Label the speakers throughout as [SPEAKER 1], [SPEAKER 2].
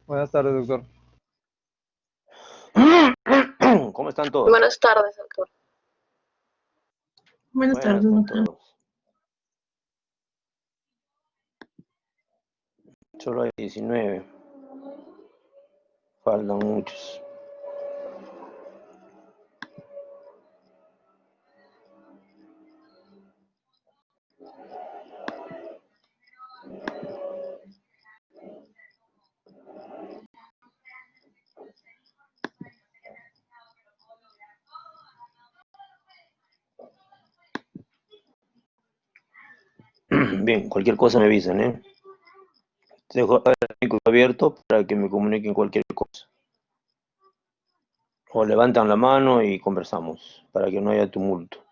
[SPEAKER 1] Buenas tardes, doctor.
[SPEAKER 2] ¿Cómo están todos?
[SPEAKER 3] Buenas tardes, doctor.
[SPEAKER 4] Buenas
[SPEAKER 2] Buenas
[SPEAKER 4] tardes,
[SPEAKER 2] con
[SPEAKER 4] doctor.
[SPEAKER 2] todos. Solo hay 19. Faltan muchos. Bien, cualquier cosa me avisan, ¿eh? Dejo el micro abierto para que me comuniquen cualquier cosa. O levantan la mano y conversamos, para que no haya tumulto.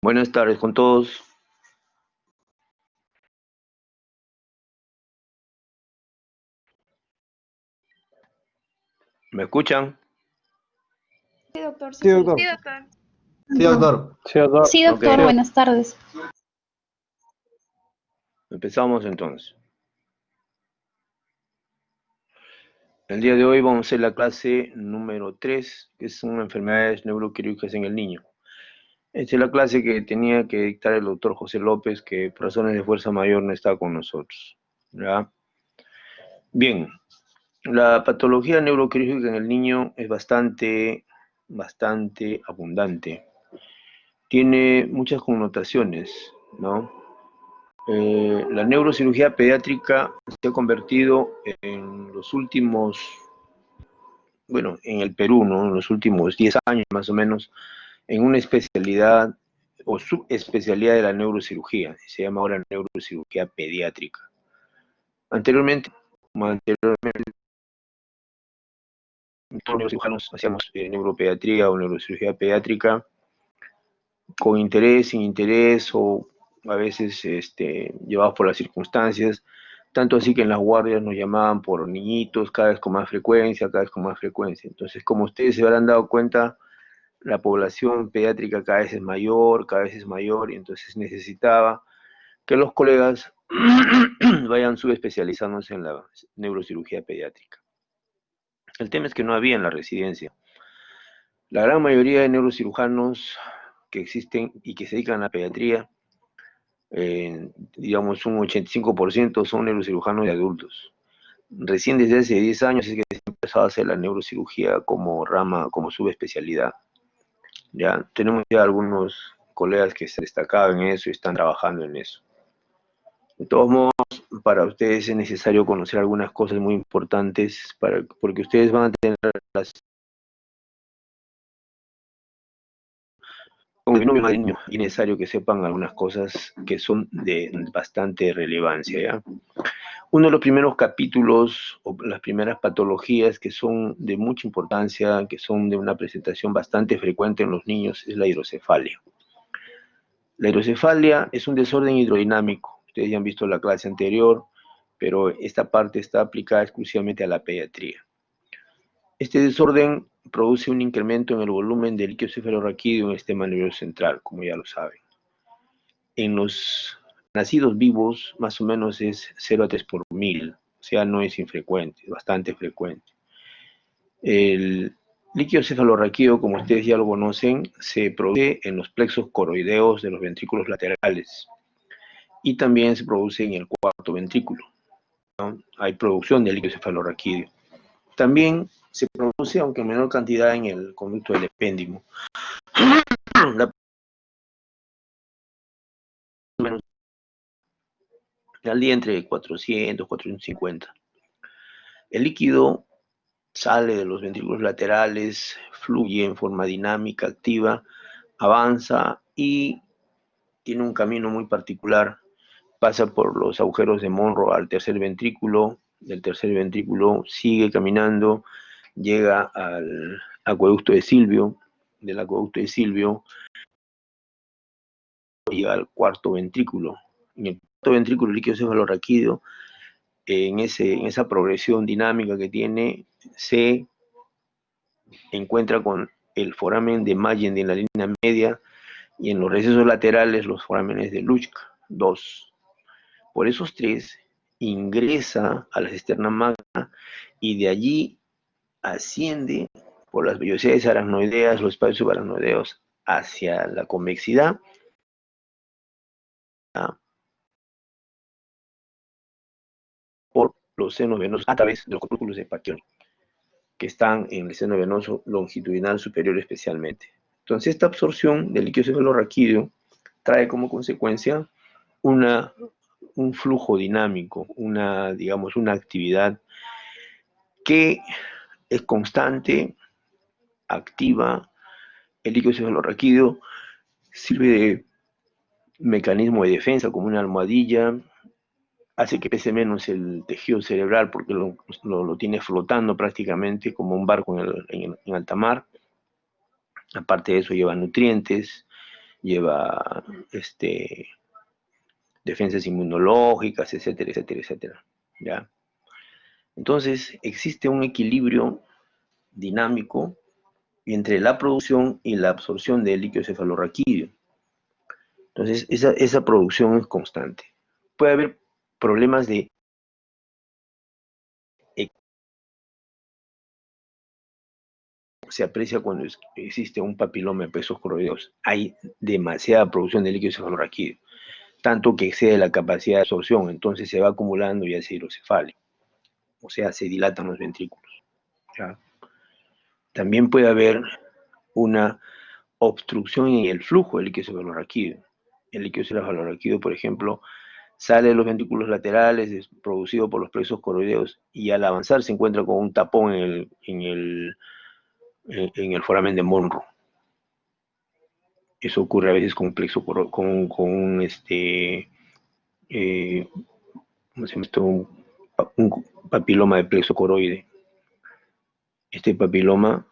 [SPEAKER 2] Buenas tardes con todos. ¿Me escuchan?
[SPEAKER 5] Sí, doctor.
[SPEAKER 1] Sí, doctor.
[SPEAKER 5] Sí, doctor.
[SPEAKER 6] Sí, doctor.
[SPEAKER 1] Sí, doctor.
[SPEAKER 5] Sí, doctor.
[SPEAKER 2] Ok.
[SPEAKER 5] Buenas tardes.
[SPEAKER 2] Empezamos entonces. El día de hoy vamos a hacer la clase número 3, que son enfermedades neuroquirúrgicas en el niño. Esta es la clase que tenía que dictar el doctor José López, que por razones de fuerza mayor no está con nosotros. ¿Ya? Bien, la patología neuroquirúrgica en el niño es bastante abundante. Tiene muchas connotaciones, ¿no? La neurocirugía pediátrica se ha convertido en los últimos, bueno, en el Perú, ¿no? En los últimos 10 años más o menos, en una especialidad o subespecialidad de la neurocirugía. Se llama ahora neurocirugía pediátrica. Anteriormente, todos los neurocirujanos hacíamos neuropediatría o neurocirugía pediátrica con interés, sin interés o a veces llevados por las circunstancias. Tanto así que en las guardias nos llamaban por niñitos cada vez con más frecuencia, cada vez con más frecuencia. Entonces, como ustedes se habrán dado cuenta, la población pediátrica cada vez es mayor, y entonces necesitaba que los colegas vayan subespecializándose en la neurocirugía pediátrica. El tema es que no había en la residencia. La gran mayoría de neurocirujanos que existen y que se dedican a la pediatría, digamos un 85% son neurocirujanos de adultos. Recién desde hace 10 años es que se ha empezado a hacer la neurocirugía como rama, como subespecialidad. Ya tenemos ya algunos colegas que se destacaban en eso y están trabajando en eso. De todos modos, para ustedes es necesario conocer algunas cosas muy importantes porque ustedes van a tener las con de binomio madre-niño, y es necesario que sepan algunas cosas que son de bastante relevancia, ¿ya? Uno de los primeros capítulos o las primeras patologías que son de mucha importancia, que son de una presentación bastante frecuente en los niños, es la hidrocefalia. La hidrocefalia es un desorden hidrodinámico. Ustedes ya han visto la clase anterior, pero esta parte está aplicada exclusivamente a la pediatría. Este desorden produce un incremento en el volumen del líquido cefalorraquídeo en el sistema nervioso central, como ya lo saben. En los nacidos vivos, más o menos es 0 a 3 por 1000, o sea, no es infrecuente, es bastante frecuente. El líquido cefalorraquídeo, como ustedes ya lo conocen, se produce en los plexos coroideos de los ventrículos laterales y también se produce en el cuarto ventrículo, ¿no? Hay producción de líquido cefalorraquídeo. También se produce, aunque en menor cantidad, en el conducto del epéndimo. Al día entre 400 y 450. El líquido sale de los ventrículos laterales, fluye en forma dinámica, activa, avanza y tiene un camino muy particular. Pasa por los agujeros de Monro al tercer ventrículo, del tercer ventrículo sigue caminando, llega al acueducto de Silvio, del acueducto de Silvio llega al cuarto ventrículo. En el cuarto ventrículo el líquido cefalorraquídeo, en esa progresión dinámica que tiene, se encuentra con el foramen de Mayen en la línea media y en los recesos laterales los forámenes de Luschka, 2. Por esos 3 ingresa a la cisterna magna y de allí asciende por las vellosidades aracnoideas, los espacios subaracnoideos hacia la convexidad, por los senos venosos a través de los corpúsculos de Pacchioni, que están en el seno venoso longitudinal superior especialmente. Entonces, esta absorción del líquido cefalorraquídeo trae como consecuencia un flujo dinámico, digamos, una actividad que es constante, activa. El líquido cefalorraquídeo sirve de mecanismo de defensa, como una almohadilla, hace que pese menos el tejido cerebral porque lo tiene flotando prácticamente como un barco en alta mar. Aparte de eso lleva nutrientes, lleva defensas inmunológicas, etcétera, etcétera, etcétera. ¿Ya? Entonces existe un equilibrio dinámico entre la producción y la absorción del líquido cefalorraquídeo. Entonces esa producción es constante. Puede haber problemas de se aprecia cuando existe un papiloma de plexos coroideos. Hay demasiada producción de líquido cefalorraquídeo, tanto que excede la capacidad de absorción, entonces se va acumulando y hace hidrocefalia, o sea, se dilatan los ventrículos. ¿Ya? También puede haber una obstrucción en el flujo del líquido cefalorraquídeo. El líquido cefalorraquídeo, por ejemplo, sale de los ventrículos laterales, es producido por los plexos coroideos, y al avanzar se encuentra con un tapón en el foramen de Monro. Eso ocurre a veces con un plexo, con un ¿cómo se llama esto? Un papiloma de plexo coroide. Este papiloma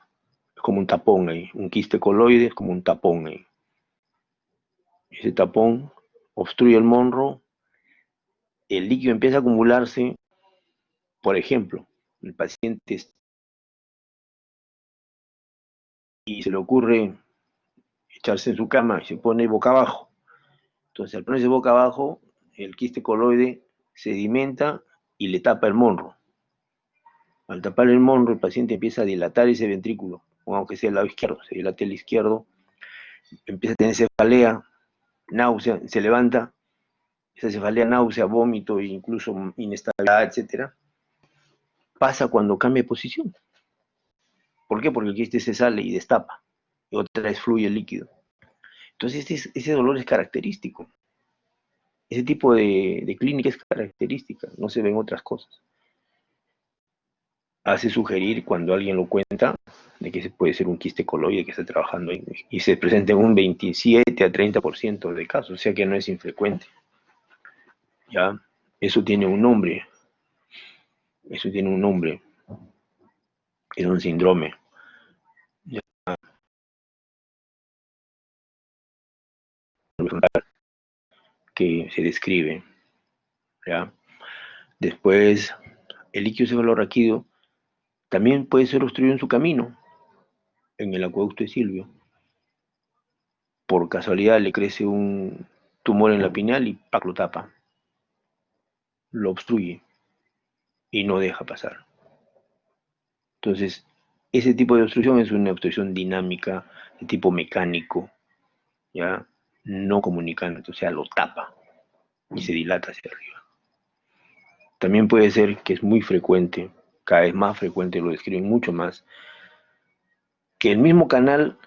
[SPEAKER 2] es como un tapón ahí, un quiste coloide es como un tapón ahí. Ese tapón obstruye el Monro, el líquido empieza a acumularse, por ejemplo, el paciente y se le ocurre echarse en su cama y se pone boca abajo. Entonces, al ponerse boca abajo, el quiste coloide sedimenta y le tapa el Monro. Al tapar el Monro, el paciente empieza a dilatar ese ventrículo, aunque sea el lado izquierdo, se dilata el izquierdo, empieza a tener cefalea, náusea, se levanta, esa cefalea, náusea, vómito, e incluso inestabilidad, etc. Pasa cuando cambia de posición. ¿Por qué? Porque el quiste se sale y destapa, y otra vez fluye el líquido. Entonces ese dolor es característico. Ese tipo de clínica es característica, no se ven otras cosas. Hace sugerir cuando alguien lo cuenta cuenta de que puede ser un quiste coloide que está trabajando ahí, y se presenta en un 27 a 30% de casos, o sea que no es infrecuente. ¿Ya? Eso tiene un nombre, eso tiene un nombre, es un síndrome, ¿ya? Que se describe, ¿ya? Después, el líquido cefalorraquídeo también puede ser obstruido en su camino, en el acueducto de Silvio. Por casualidad le crece un tumor en la pineal y ¡pac! Lo tapa, lo obstruye y no deja pasar. Entonces, ese tipo de obstrucción es una obstrucción dinámica de tipo mecánico, ¿ya? No comunicante, o sea, lo tapa y se dilata hacia arriba. También puede ser, que es muy frecuente, cada vez más frecuente, lo describen mucho más, que el mismo canal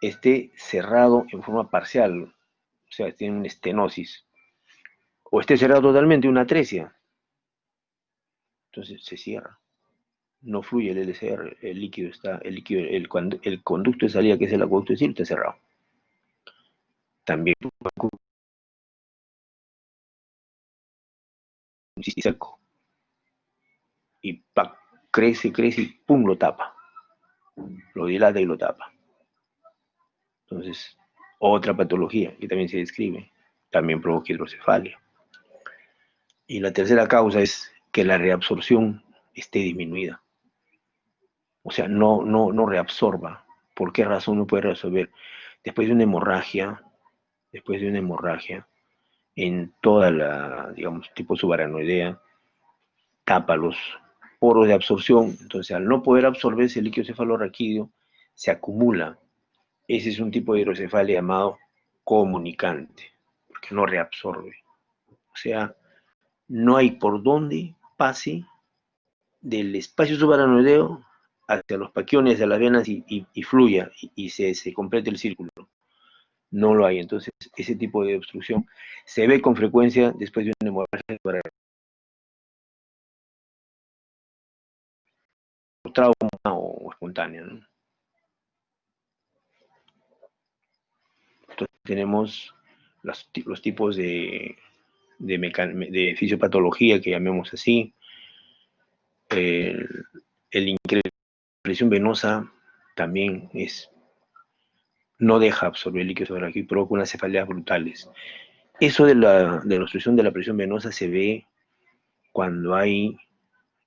[SPEAKER 2] esté cerrado en forma parcial, o sea, tiene una estenosis, o esté cerrado totalmente, una atresia. Entonces se cierra, no fluye el LCR, el líquido está, el conducto de salida, que es el acueducto de Silvio, está cerrado. También un cisticerco, y ¡pac! Crece, crece y ¡pum! Lo tapa, lo dilata y lo tapa. Entonces, otra patología que también se describe, también provoca hidrocefalia. Y la tercera causa es que la reabsorción esté disminuida. O sea, no reabsorba. ¿Por qué razón no puede reabsorber? Después de una hemorragia, después de una hemorragia, en toda la, digamos, tipo subaranoidea, tapa los poros de absorción. Entonces, al no poder absorberse el líquido cefalorraquídeo, se acumula. Ese es un tipo de hidrocefalia llamado comunicante, porque no reabsorbe. O sea, no hay por dónde pase del espacio subaranoideo hacia los paquiones de las venas y fluya y se complete el círculo. No lo hay. Entonces, ese tipo de obstrucción se ve con frecuencia después de una hemorragia o trauma o espontánea, ¿no? Entonces, tenemos los tipos de fisiopatología, que llamemos así. El presión venosa también no deja absorber el líquido cefalorraquídeo y provoca unas cefaleas brutales. Eso de la obstrucción de la presión venosa se ve cuando hay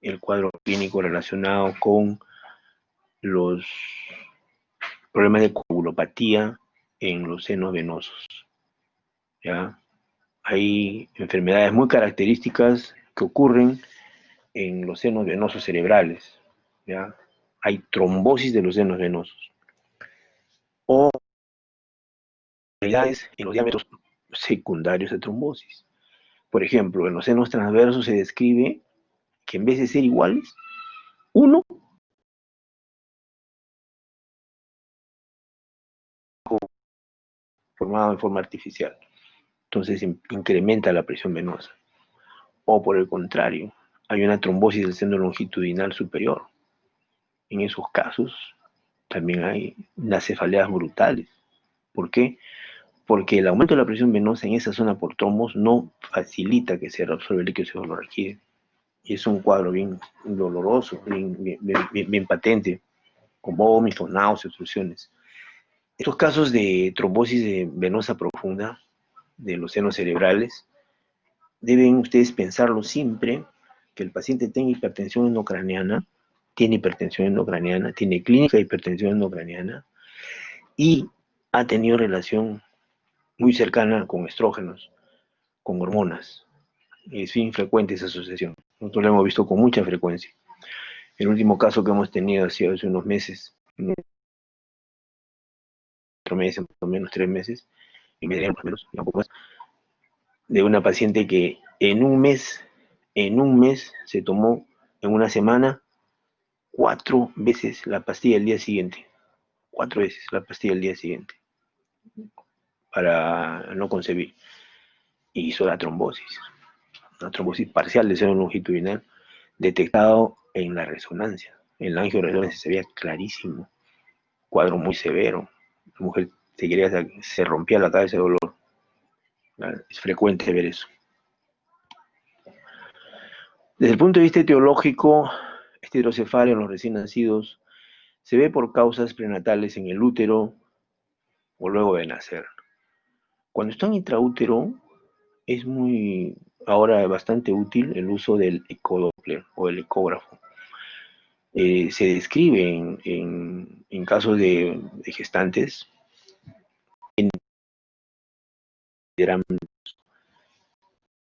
[SPEAKER 2] el cuadro clínico relacionado con los problemas de coagulopatía en los senos venosos, ¿ya? Hay enfermedades muy características que ocurren en los senos venosos cerebrales, ¿ya? Hay trombosis de los senos venosos, o realidades en los diámetros secundarios de trombosis. Por ejemplo, en los senos transversos se describe que en vez de ser iguales, uno formado en forma artificial. Entonces incrementa la presión venosa. O por el contrario, hay una trombosis del seno longitudinal superior. En esos casos también hay unas cefaleas brutales. ¿Por qué? Porque el aumento de la presión venosa en esa zona por trombos no facilita que se reabsorba el líquido cefalorraquídeo. Y es un cuadro bien doloroso, bien patente, con vómitos, náuseas, obstrucciones. Estos casos de trombosis venosa profunda de los senos cerebrales, deben ustedes pensarlo siempre, que el paciente tenga hipertensión endocraniana, tiene hipertensión endocraniana, tiene clínica de hipertensión endocraniana y ha tenido relación muy cercana con estrógenos, con hormonas. Es bien frecuente esa asociación. Nosotros lo hemos visto con mucha frecuencia. El último caso que hemos tenido hace unos meses, 4 meses, más o menos 3 meses, y medio más o menos, un poco más, de una paciente que en un mes se tomó, en una semana, 4 veces la pastilla el día siguiente. 4 veces la pastilla el día siguiente, para no concebir. Y hizo la trombosis, una trombosis parcial del seno longitudinal, detectado en la resonancia. en la angioresonancia se veía clarísimo, cuadro muy severo. La mujer se rompía la cabeza de dolor. Es frecuente ver eso. Desde el punto de vista etiológico, esta hidrocefalia en los recién nacidos se ve por causas prenatales en el útero o luego de nacer. Cuando están intraútero, es ahora bastante útil el uso del ecodoppler o el ecógrafo. Se describe en casos de gestantes, una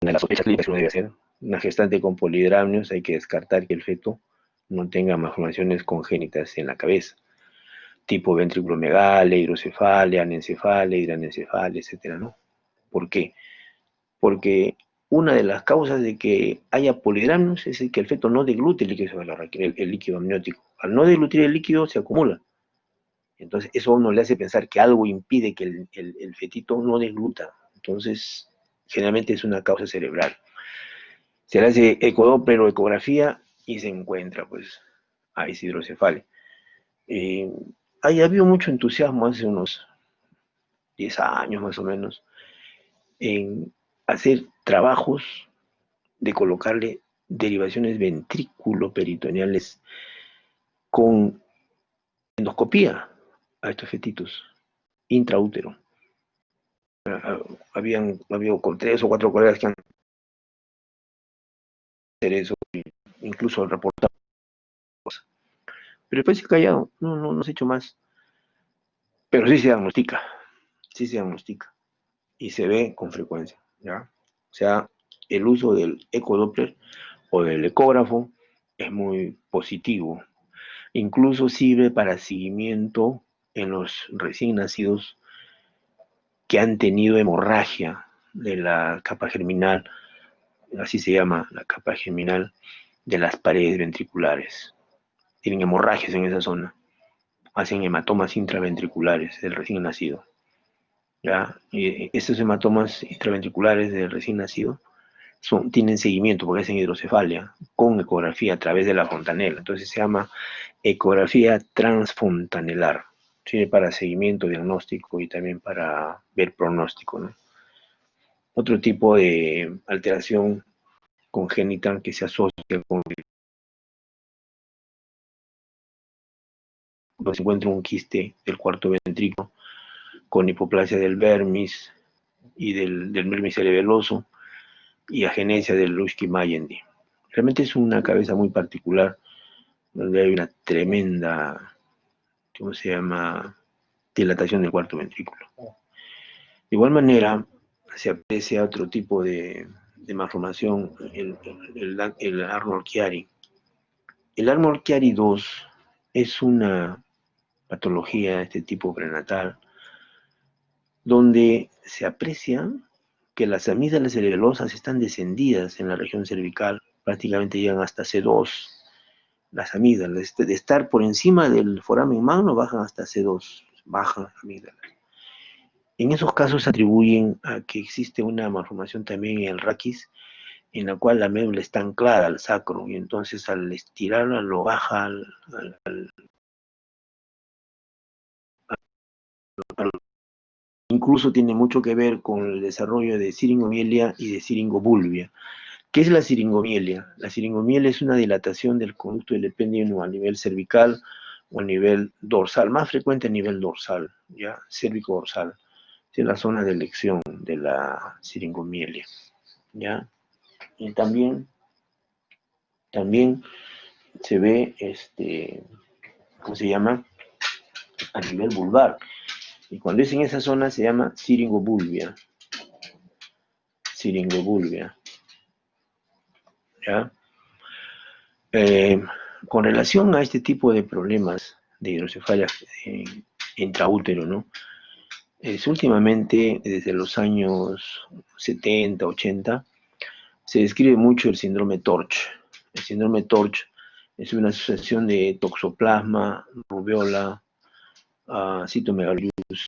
[SPEAKER 2] de las sospechas clínicas que uno debe hacer, una gestante con polidramnios, hay que descartar que el feto no tenga malformaciones congénitas en la cabeza, tipo ventriculomegalia, hidrocefalia, anencefalia, hidranencefalia, etcétera, ¿no? ¿Por qué? Porque una de las causas de que haya polidramnios es que el feto no deglute el líquido el líquido amniótico. Al no deglutir el líquido se acumula. Entonces eso a uno le hace pensar que algo impide que el fetito no degluta. Entonces generalmente es una causa cerebral. Se le hace ecodoppler o ecografía y se encuentra, pues, ahí es hidrocefalia. Ha habido mucho entusiasmo hace unos 10 años más o menos en hacer trabajos de colocarle derivaciones ventrículo-peritoneales con endoscopía a estos fetitos intraútero. Habían habido 3 o 4 colegas que han hecho eso, incluso reportado cosas. Pero después se ha callado, no se ha hecho más. Pero sí se diagnostica y se ve con frecuencia, ¿ya? O sea, el uso del ecodoppler o del ecógrafo es muy positivo. Incluso sirve para seguimiento en los recién nacidos que han tenido hemorragia de la capa germinal, así se llama la capa germinal de las paredes ventriculares. Tienen hemorragias en esa zona, hacen hematomas intraventriculares del recién nacido. ¿Ya? Y estos hematomas intraventriculares del recién nacido tienen seguimiento porque hacen hidrocefalia con ecografía a través de la fontanela. Entonces se llama ecografía transfontanelar. Sirve para seguimiento, diagnóstico y también para ver pronóstico, ¿no? Otro tipo de alteración congénita que se asocia con cuando se encuentra un quiste del cuarto ventrículo con hipoplasia del vermis y del vermis cerebeloso y agenesia del Lutschki-Mayendi. Realmente es una cabeza muy particular donde hay una tremenda, ¿cómo se llama?, dilatación del cuarto ventrículo. De igual manera, se aprecia otro tipo de malformación, el Arnold-Chiari. El Arnold-Chiari 2 es una patología de este tipo prenatal, donde se aprecia que las amígdalas cerebelosas están descendidas en la región cervical, prácticamente llegan hasta C2. Las amígdalas, de estar por encima del foramen magno, bajan hasta C2, bajan las amígdalas. En esos casos se atribuyen a que existe una malformación también en el raquis, en la cual la médula está anclada al sacro, y entonces al estirarla lo baja incluso tiene mucho que ver con el desarrollo de siringomielia y de siringobulbia. ¿Qué es la siringomielia? La siringomielia es una dilatación del conducto del epéndido a nivel cervical o a nivel dorsal, más frecuente a nivel dorsal, ¿ya? Cérvico-dorsal. Es la zona de elección de la siringomielia, ¿ya? Y también se ve, ¿cómo se llama?, a nivel vulvar. Y cuando es en esa zona se llama siringobulbia. Siringobulbia, ¿ya? Con relación a este tipo de problemas de hidrocefalia intraútero, ¿no? Últimamente, desde los años 70, 80, se describe mucho el síndrome TORCH. El síndrome TORCH es una asociación de toxoplasma, rubiola, cytomegalovirus,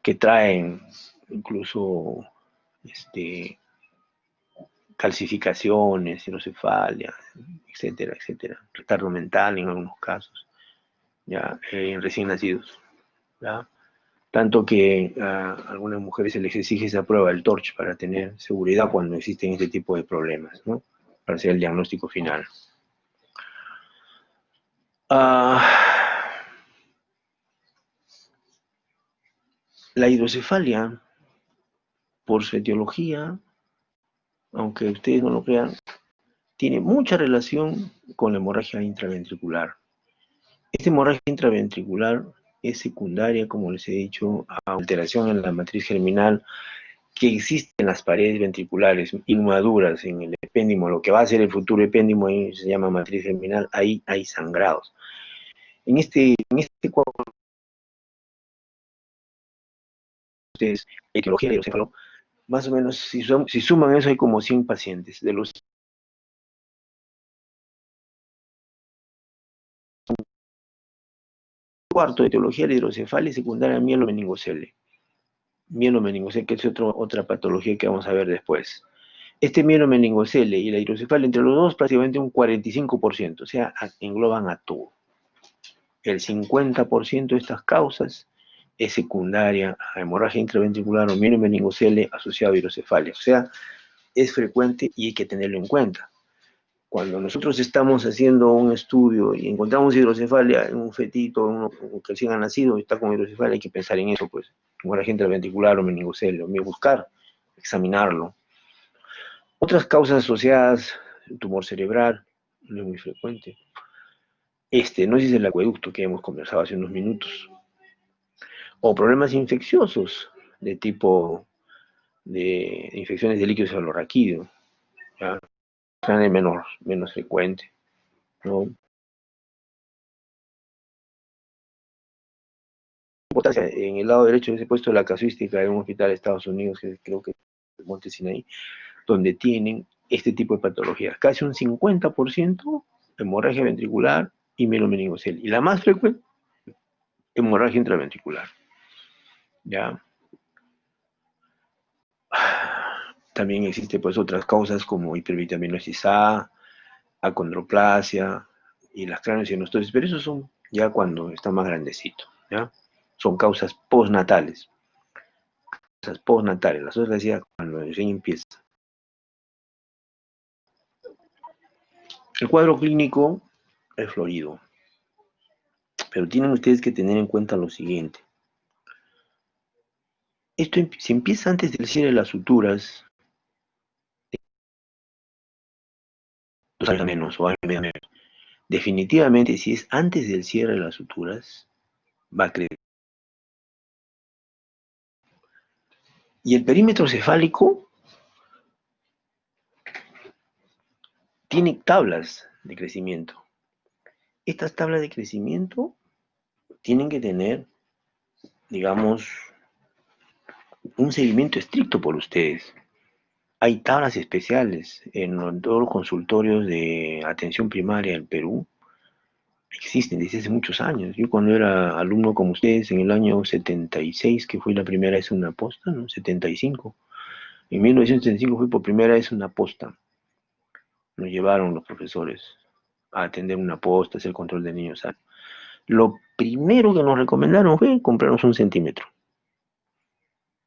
[SPEAKER 2] que traen incluso calcificaciones, hidrocefalia, etcétera, etcétera. Retardo mental en algunos casos, ya, en recién nacidos, ¿ya? Tanto que a algunas mujeres se les exige esa prueba del TORCH para tener seguridad cuando existen este tipo de problemas, ¿no? Para hacer el diagnóstico final. La hidrocefalia, por su etiología, aunque ustedes no lo crean, tiene mucha relación con la hemorragia intraventricular. Esta hemorragia intraventricular es secundaria, como les he dicho, a alteración en la matriz germinal que existe en las paredes ventriculares inmaduras, en el epéndimo, lo que va a ser el futuro epéndimo, ahí se llama matriz germinal, ahí hay sangrados. En este cuadro, ustedes, etiología de hidrocéfalo, más o menos, si suman eso, hay como 100 pacientes. De los cuarto de etiología de hidrocefalia secundaria mielomeningocele. Mielomeningocele, que es otra patología que vamos a ver después. Este mielomeningocele y la hidrocefalia, entre los dos, prácticamente un 45%, o sea, engloban a todo. El 50% de estas causas es secundaria a hemorragia intraventricular o mielomeningocele asociado a hidrocefalia. O sea, es frecuente y hay que tenerlo en cuenta. Cuando nosotros estamos haciendo un estudio y encontramos hidrocefalia en un fetito, uno que recién ha nacido y está con hidrocefalia, hay que pensar en eso, pues, hemorragia intraventricular o meningocele, buscar, examinarlo. Otras causas asociadas, tumor cerebral, no es muy frecuente. Estenosis del acueducto, que hemos conversado hace unos minutos. O problemas infecciosos, de tipo de infecciones de líquido cefalorraquídeo, ¿ya? Es menos frecuente, ¿no? En el lado derecho les he puesto la casuística de un hospital de Estados Unidos, que creo que es Monte Sinaí, donde tienen este tipo de patologías. Casi un 50% hemorragia ventricular y mielomeningocele. Y la más frecuente, hemorragia intraventricular. ¿Ya? También existen pues otras causas como hipervitaminosis A, acondroplasia y las craniosynostosis, pero esos son ya cuando está más grandecito, ¿ya? Son causas postnatales. Causas postnatales, las otras ya cuando recién empieza. El cuadro clínico es florido, pero tienen ustedes que tener en cuenta lo siguiente. Esto si empieza antes del cierre de las suturas, 2 años menos o año menos, definitivamente si es antes del cierre de las suturas, va a crecer. Y el perímetro cefálico tiene tablas de crecimiento. Estas tablas de crecimiento tienen que tener, digamos, un seguimiento estricto por ustedes. Hay tablas especiales en todos los consultorios de atención primaria en Perú. Existen desde hace muchos años. Yo cuando era alumno como ustedes, en el año 76, que fue la primera vez una posta, ¿no? 75. En 1975 fue por primera vez una posta. Nos llevaron los profesores a atender una posta, hacer control de niños sanos. Lo primero que nos recomendaron fue comprarnos un centímetro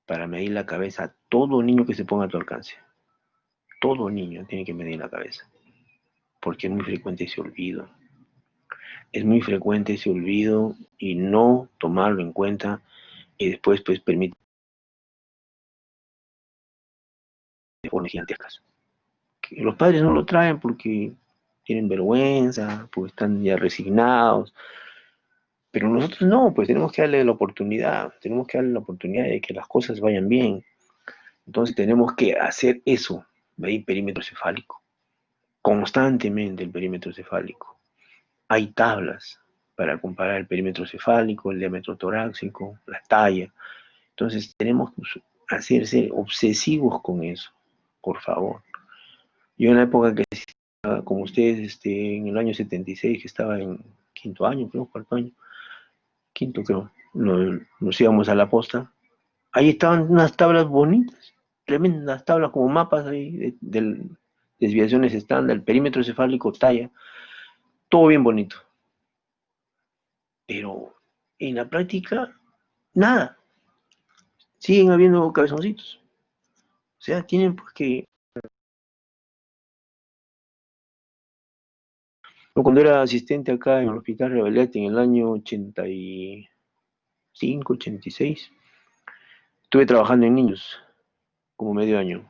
[SPEAKER 2] para medir la cabeza a todo niño que se ponga a tu alcance. Todo niño tiene que medir la cabeza, porque es muy frecuente ese olvido. Es muy frecuente ese olvido y no tomarlo en cuenta y después pues permite formas gigantescas. Que los padres no lo traen porque tienen vergüenza, porque están ya resignados, pero nosotros no, pues tenemos que darle la oportunidad de que las cosas vayan bien. Entonces tenemos que hacer eso, medir perímetro cefálico, constantemente el perímetro cefálico. Hay tablas para comparar el perímetro cefálico, el diámetro torácico, la talla. Entonces tenemos que ser obsesivos con eso, por favor. Yo en la época que estaba, como ustedes, en el año 76, que estaba en quinto año, creo, cuarto año, quinto creo, nos íbamos a la posta. Ahí estaban unas tablas bonitas, tremendas tablas como mapas ahí de desviaciones estándar, el perímetro cefálico, talla, todo bien bonito. Pero en la práctica, nada. Siguen habiendo cabezoncitos. O sea, tienen pues que... Cuando era asistente acá en el Hospital Revalete en el año 85, 86, estuve trabajando en niños como medio año.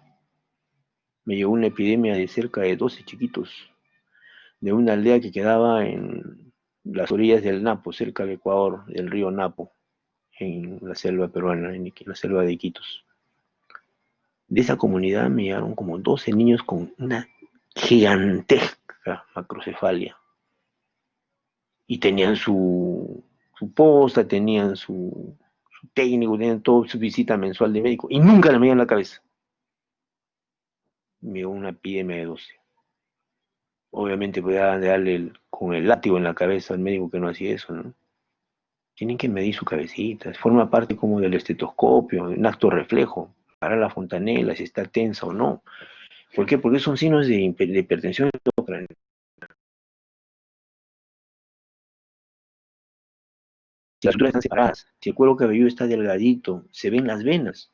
[SPEAKER 2] Me llegó una epidemia de cerca de 12 chiquitos de una aldea que quedaba en las orillas del Napo, cerca del Ecuador, del río Napo, en la selva peruana, en la selva de Iquitos. De esa comunidad me llegaron como 12 niños con una gigantesca macrocefalia. Y tenían su posta, tenían su técnico, tenían todo su visita mensual de médico, y nunca le medían la cabeza. Me dio una epidemia de 12. Obviamente podía darle con el látigo en la cabeza al médico que no hacía eso, ¿no? Tienen que medir su cabecita, forma parte como del estetoscopio, un acto reflejo, para la fontanela, si está tensa o no. ¿Por qué? Porque son signos de hipertensión endocrinal. Si las suturas están separadas, si el cuero cabelludo está delgadito, se ven las venas.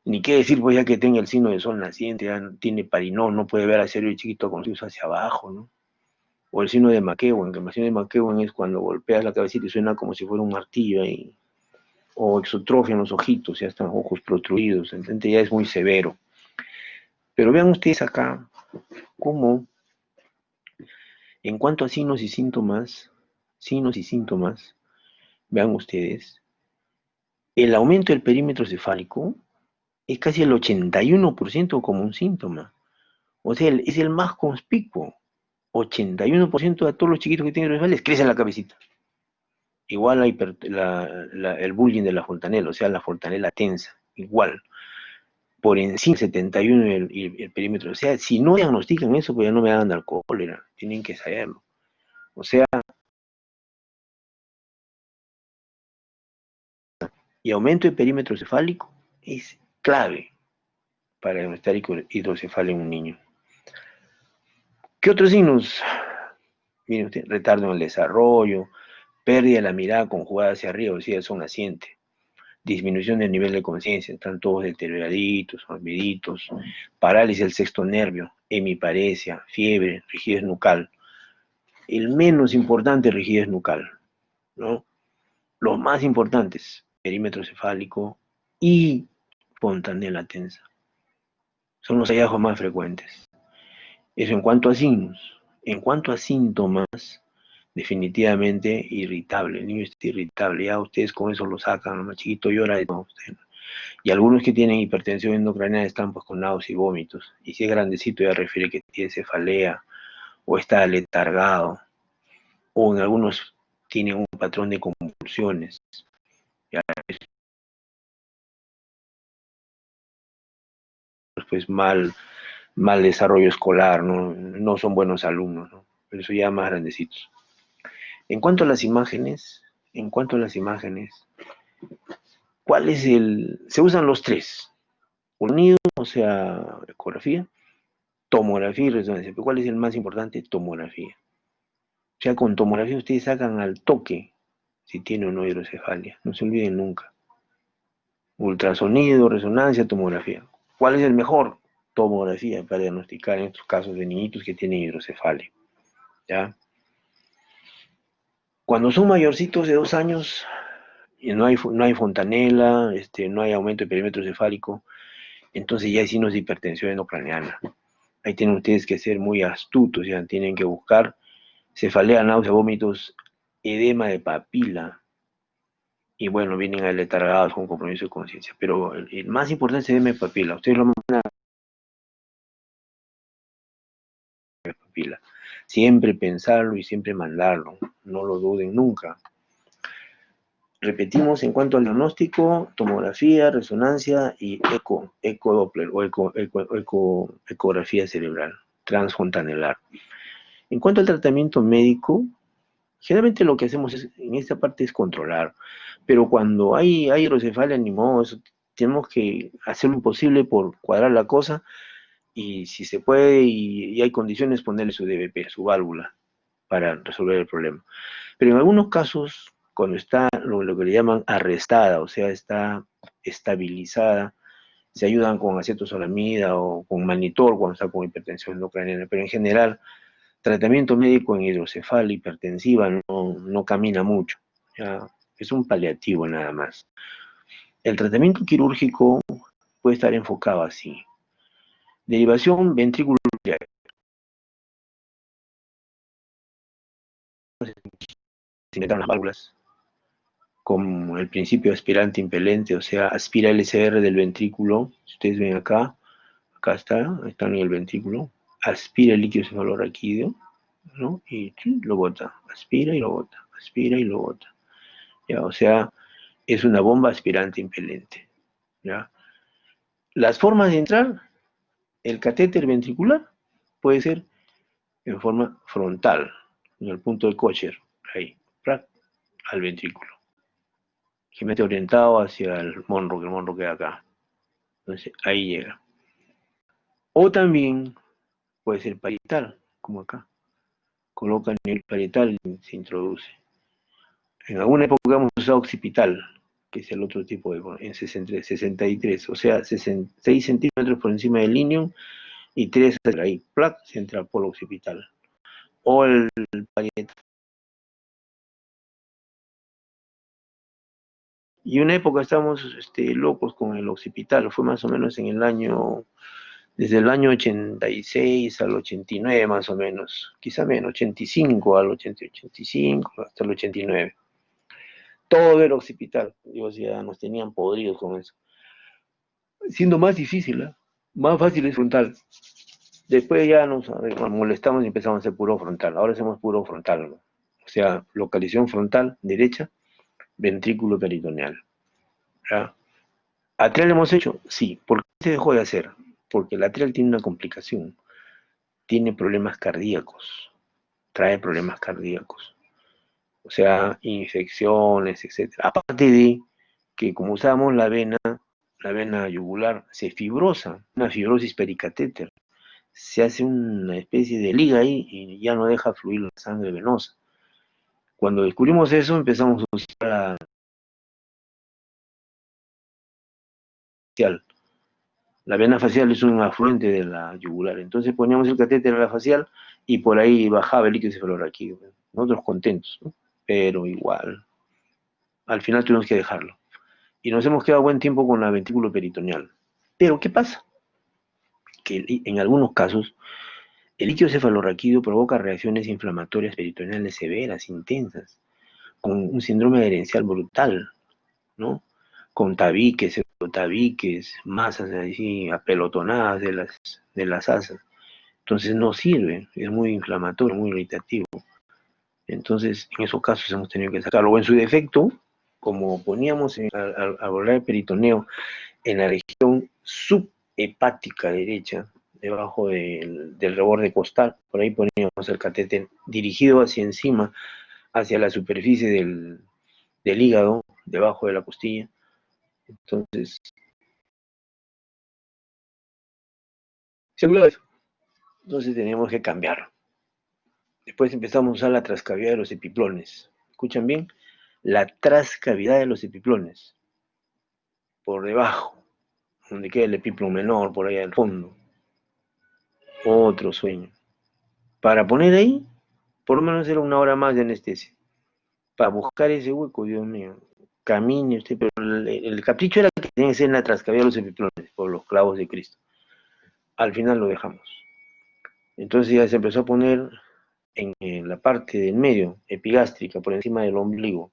[SPEAKER 2] Ni qué decir, pues ya que tenga el signo de sol naciente, ya tiene parinón, no puede ver hacia el chiquito con los hacia abajo, ¿no? O el signo de McEwen, que el signo de McEwen es cuando golpeas la cabecita y suena como si fuera un martillo ahí. O exotrofia en los ojitos, ya están ojos protruidos, entonces ya es muy severo. Pero vean ustedes acá cómo, en cuanto a signos y síntomas, vean ustedes, el aumento del perímetro cefálico es casi el 81% como un síntoma. O sea, es el más conspicuo. 81% de todos los chiquitos que tienen hidrocefalia les crece la cabecita. Igual el bullying de la fontanela, o sea, la fontanela tensa, igual. Por encima 71 el perímetro. O sea, si no diagnostican eso, pues ya no me hagan dar cólera. Tienen que saberlo. O sea, y aumento de perímetro cefálico es clave para diagnosticar hidrocefalia en un niño. ¿Qué otros signos? Miren usted, retardo en el desarrollo, pérdida de la mirada conjugada hacia arriba, o sea, son naciente, disminución del nivel de conciencia, están todos deterioraditos, olviditos, parálisis del sexto nervio, hemiparesia, fiebre, rigidez nucal. El menos importante, rigidez nucal, ¿no? Los más importantes, perímetro cefálico y fontanela tensa. Son los hallazgos más frecuentes. Eso en cuanto a signos. En cuanto a síntomas, definitivamente irritable. El niño está irritable. Ya ustedes con eso lo sacan. El más chiquito llora de todo. Y algunos que tienen hipertensión endocrinal están pues con náuseas y vómitos. Y si es grandecito ya refiere que tiene cefalea o está letargado. O en algunos tienen un patrón de convulsiones. Ya pues mal desarrollo escolar, no son buenos alumnos, ¿no? Pero eso ya más grandecitos. En cuanto a las imágenes, ¿cuál es se usan los tres, unido, o sea, ecografía, tomografía y resonancia, pero ¿cuál es el más importante? Tomografía. O sea, con tomografía ustedes sacan al toque si tiene o no hidrocefalia, no se olviden nunca. Ultrasonido, resonancia, tomografía. ¿Cuál es el mejor? Tomografía para diagnosticar en estos casos de niñitos que tienen hidrocefalia. ¿Ya? Cuando son mayorcitos de 2 años, y no hay fontanela, no hay aumento de perímetro cefálico, entonces ya hay signos de hipertensión endocraniana. Ahí tienen ustedes que ser muy astutos, ya tienen que buscar cefalea, náusea, vómitos, edema de papila, y bueno, vienen aletargados con compromiso de conciencia. Pero el más importante es el edema de papila. Ustedes lo mandan a la papila. Siempre pensarlo y siempre mandarlo. No lo duden nunca. Repetimos, en cuanto al diagnóstico, tomografía, resonancia y ecodoppler o ecografía cerebral transfontanelar. En cuanto al tratamiento médico, generalmente lo que hacemos en esta parte es controlar, pero cuando hay hidrocefalia, ni modo, eso tenemos que hacer lo imposible por cuadrar la cosa y si se puede y hay condiciones, ponerle su DBP, su válvula, para resolver el problema. Pero en algunos casos, cuando está lo que le llaman arrestada, o sea, está estabilizada, se ayudan con acetosolamida o con mannitol cuando está con hipertensión no ucraniana, pero en general, tratamiento médico en hidrocefalia hipertensiva no camina mucho, ¿ya? Es un paliativo nada más. El tratamiento quirúrgico puede estar enfocado así. Derivación ventrículo se metan las válvulas con el principio aspirante impelente, o sea, aspira el SR del ventrículo, si ustedes ven acá, acá está en el ventrículo, aspira el líquido cefalorraquídeo, ¿no? Y lo bota, aspira y lo bota, aspira y lo bota, ¿ya? O sea, es una bomba aspirante impelente, ¿ya? Las formas de entrar, el catéter ventricular puede ser en forma frontal, en el punto de Kocher, ahí, al ventrículo. Que mete orientado hacia el monro, que el monro queda acá. Entonces, ahí llega. O también puede ser parietal, como acá. Colocan el parietal y se introduce. En alguna época hemos usado occipital, que es el otro tipo de, en 63, o sea, 6 centímetros por encima del lineum y 3 ahí, plac, se entra por occipital. O el parietal. Y una época estábamos locos con el occipital, fue más o menos en el año, desde el año 86 al 89 más o menos, quizá menos, 85 al 85 hasta el 89. Todo era occipital, digo, ya nos tenían podridos con eso. Siendo más difícil, ¿eh? Más fácil es frontal. Después ya nos molestamos y empezamos a hacer puro frontal. Ahora hacemos puro frontal, ¿no? O sea, localización frontal, derecha, ventrículo peritoneal. ¿Ya? ¿Atrial hemos hecho? Sí. ¿Por qué se dejó de hacer? Porque el atrial tiene una complicación. Tiene problemas cardíacos. Trae problemas cardíacos. O sea, infecciones, etcétera. Aparte de que como usamos la vena yugular se fibrosa, una fibrosis pericatéter. Se hace una especie de liga ahí y ya no deja fluir la sangre venosa. Cuando descubrimos eso, empezamos a usar la facial. La vena facial es un afluente de la yugular. Entonces poníamos el catéter en la facial y por ahí bajaba el líquido cefalorraquídeo. Nosotros contentos, ¿no? Pero igual, al final tuvimos que dejarlo. Y nos hemos quedado buen tiempo con la ventrículo peritoneal. Pero, ¿qué pasa? Que en algunos casos el líquido cefalorraquídeo provoca reacciones inflamatorias peritoneales severas, intensas, con un síndrome herencial brutal, ¿no? Con tabiques, pseudotabiques, masas así apelotonadas de las asas. Entonces no sirve, es muy inflamatorio, muy irritativo. Entonces, en esos casos hemos tenido que sacarlo. O en su defecto, como poníamos al volar el peritoneo en la región subhepática derecha, debajo del reborde costal, por ahí poníamos el catéter dirigido hacia encima, hacia la superficie del hígado, debajo de la costilla. Entonces, se habló de eso. Entonces teníamos que cambiarlo. Después empezamos a usar la trascavidad de los epiplones. ¿Escuchan bien? La trascavidad de los epiplones. Por debajo, donde queda el epiplon menor, por ahí al fondo. Otro sueño. Para poner ahí, por lo menos era una hora más de anestesia. Para buscar ese hueco, Dios mío. Camine usted, pero el capricho era que tenía que ser en la trascavidad de los epiplones, por los clavos de Cristo. Al final lo dejamos. Entonces ya se empezó a poner en la parte del medio, epigástrica, por encima del ombligo.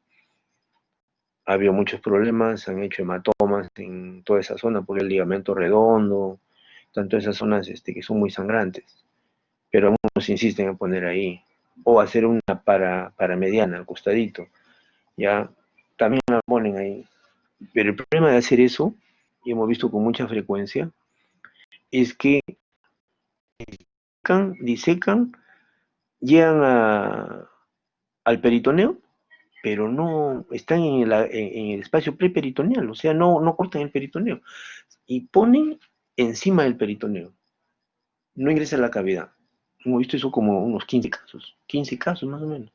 [SPEAKER 2] Ha habido muchos problemas, han hecho hematomas en toda esa zona por el ligamento redondo, tanto esas zonas que son muy sangrantes. Pero algunos insisten en poner ahí, o hacer una paramediana al costadito, ya también la ponen ahí. Pero el problema de hacer eso, y hemos visto con mucha frecuencia, es que disecan, llegan al peritoneo pero no están en el espacio preperitoneal, o sea, no cortan el peritoneo y ponen encima del peritoneo, no ingresa a la cavidad. Hemos visto eso como unos 15 casos más o menos.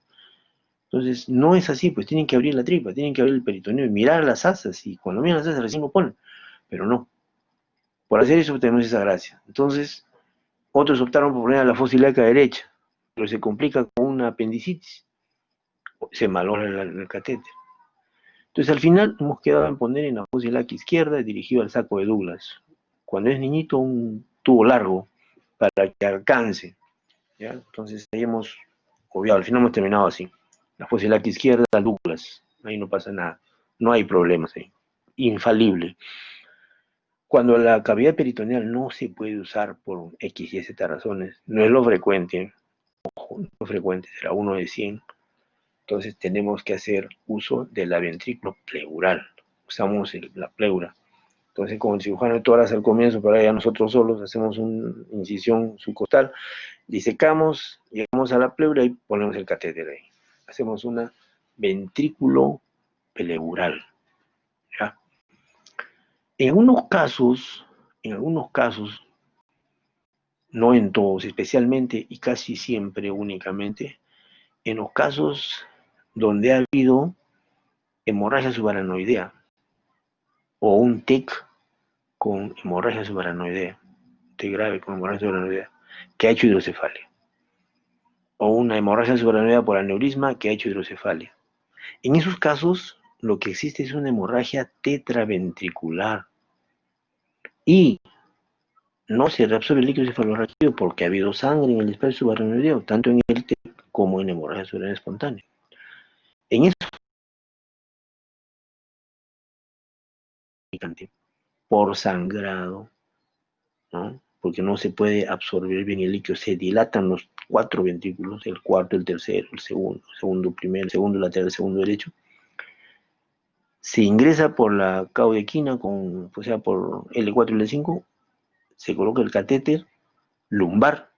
[SPEAKER 2] Entonces, no es así, pues tienen que abrir la tripa, tienen que abrir el peritoneo y mirar las asas, y cuando miran las asas recién lo ponen, pero no. Por hacer eso tenemos esa gracia. Entonces, otros optaron por poner a la fosa ilíaca derecha, pero se complica con una apendicitis, se malogra el catéter. Entonces, al final hemos quedado en poner en la fosa ilíaca izquierda dirigido al saco de Douglas. Cuando es niñito, un tubo largo para que alcance. ¿Ya? Entonces, ahí hemos obviado, al final hemos terminado así. La fosa ilíaca izquierda, Douglas. Ahí no pasa nada. No hay problemas ahí. Infalible. Cuando la cavidad peritoneal no se puede usar por X y Z razones, no es lo frecuente, ojo, no es lo frecuente, será 1 de 100, entonces tenemos que hacer uso de la ventrículo pleural, usamos la pleura. Entonces, como el cirujano de toras al comienzo, pero ya nosotros solos hacemos una incisión subcostal, disecamos, llegamos a la pleura y ponemos el catéter ahí. Hacemos una ventrículo pleural. ¿Ya? En algunos casos, no en todos, especialmente y casi siempre únicamente, en los casos donde ha habido hemorragia subaranoidea o un TIC con hemorragia subaranoidea, TIC grave con hemorragia subaranoidea, que ha hecho hidrocefalia, o una hemorragia subaranoidea por aneurisma que ha hecho hidrocefalia. En esos casos, lo que existe es una hemorragia tetraventricular y no se reabsorbe el líquido cefalorraquídeo porque ha habido sangre en el espacio subaranoideo, tanto en el TIC como en hemorragia subaranoidea espontánea. En eso, por sangrado, ¿no? Porque no se puede absorber bien el líquido, se dilatan los 4 ventrículos, el cuarto, el tercero, el segundo primero, el segundo lateral, el segundo derecho. Se ingresa por la caudequina, o sea, por L4 y L5, se coloca el catéter lumbar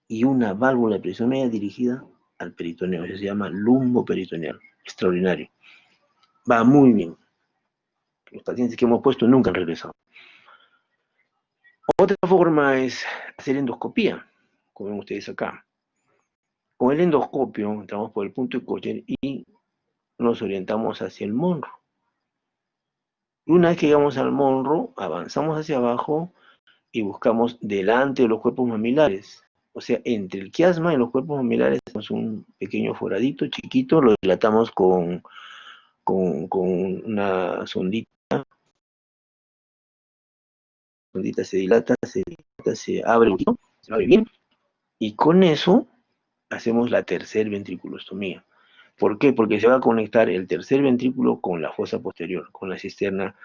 [SPEAKER 2] y una válvula de presión media dirigida al peritoneo, eso se llama lumbo peritoneal, extraordinario. Va muy bien. Los pacientes que hemos puesto nunca han regresado. Otra forma es hacer endoscopía, como ven ustedes acá. Con el endoscopio entramos por el punto de Kocher y nos orientamos hacia el monro. Una vez que llegamos al monro, avanzamos hacia abajo y buscamos delante de los cuerpos mamilares. O sea, entre el quiasma y los cuerpos mamilares tenemos un pequeño foradito chiquito, lo dilatamos con una sondita. La sondita se dilata, se abre un poquito, se abre bien, y con eso hacemos la tercer ventriculostomía. ¿Por qué? Porque se va a conectar el tercer ventrículo con la fosa posterior, con la cisterna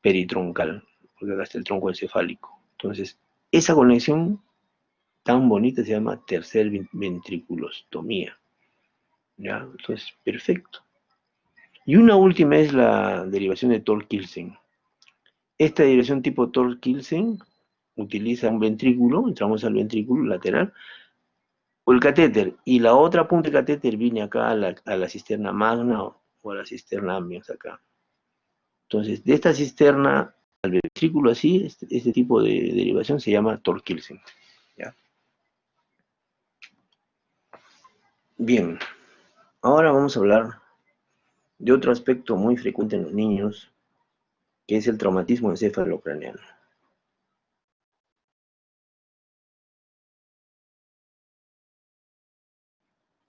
[SPEAKER 2] peritroncal, porque acá está el tronco encefálico. Entonces, esa conexión tan bonita se llama tercer ventriculostomía. ¿Ya? Entonces, perfecto. Y una última es la derivación de Thor-Kielsen. Esta derivación tipo Thor-Kielsen utiliza un ventrículo, entramos al ventrículo lateral, o el catéter, y la otra punta del catéter viene acá a la cisterna magna o a la cisterna ambiens acá. Entonces, de esta cisterna al ventrículo así, este tipo de derivación se llama Thor-Kielsen. ¿Ya? Bien, ahora vamos a hablar de otro aspecto muy frecuente en los niños, que es el traumatismo encefalocraneano.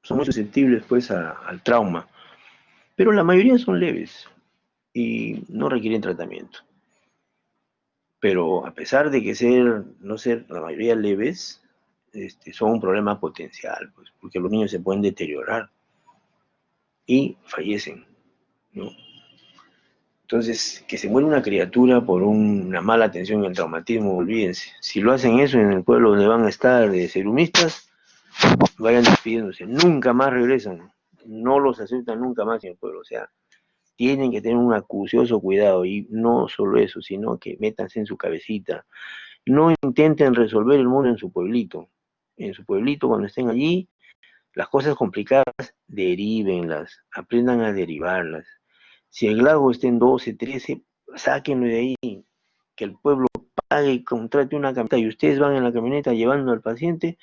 [SPEAKER 2] Son muy susceptibles pues al trauma, pero la mayoría son leves y no requieren tratamiento. Pero a pesar de que no ser la mayoría leves, son un problema potencial, pues, porque los niños se pueden deteriorar y fallecen, ¿no? Entonces, que se muere una criatura por una mala atención en el traumatismo, olvídense. Si lo hacen eso en el pueblo donde van a estar de serumistas, vayan despidiéndose, nunca más regresan, no los aceptan nunca más en el pueblo, o sea, tienen que tener un acucioso cuidado, y no solo eso, sino que métanse en su cabecita, no intenten resolver el mundo en su pueblito, cuando estén allí, Las cosas complicadas, derívenlas, aprendan a derivarlas. Si el lago está en 12, 13, sáquenlo de ahí, que el pueblo pague y contrate una camioneta y ustedes van en la camioneta llevando al paciente,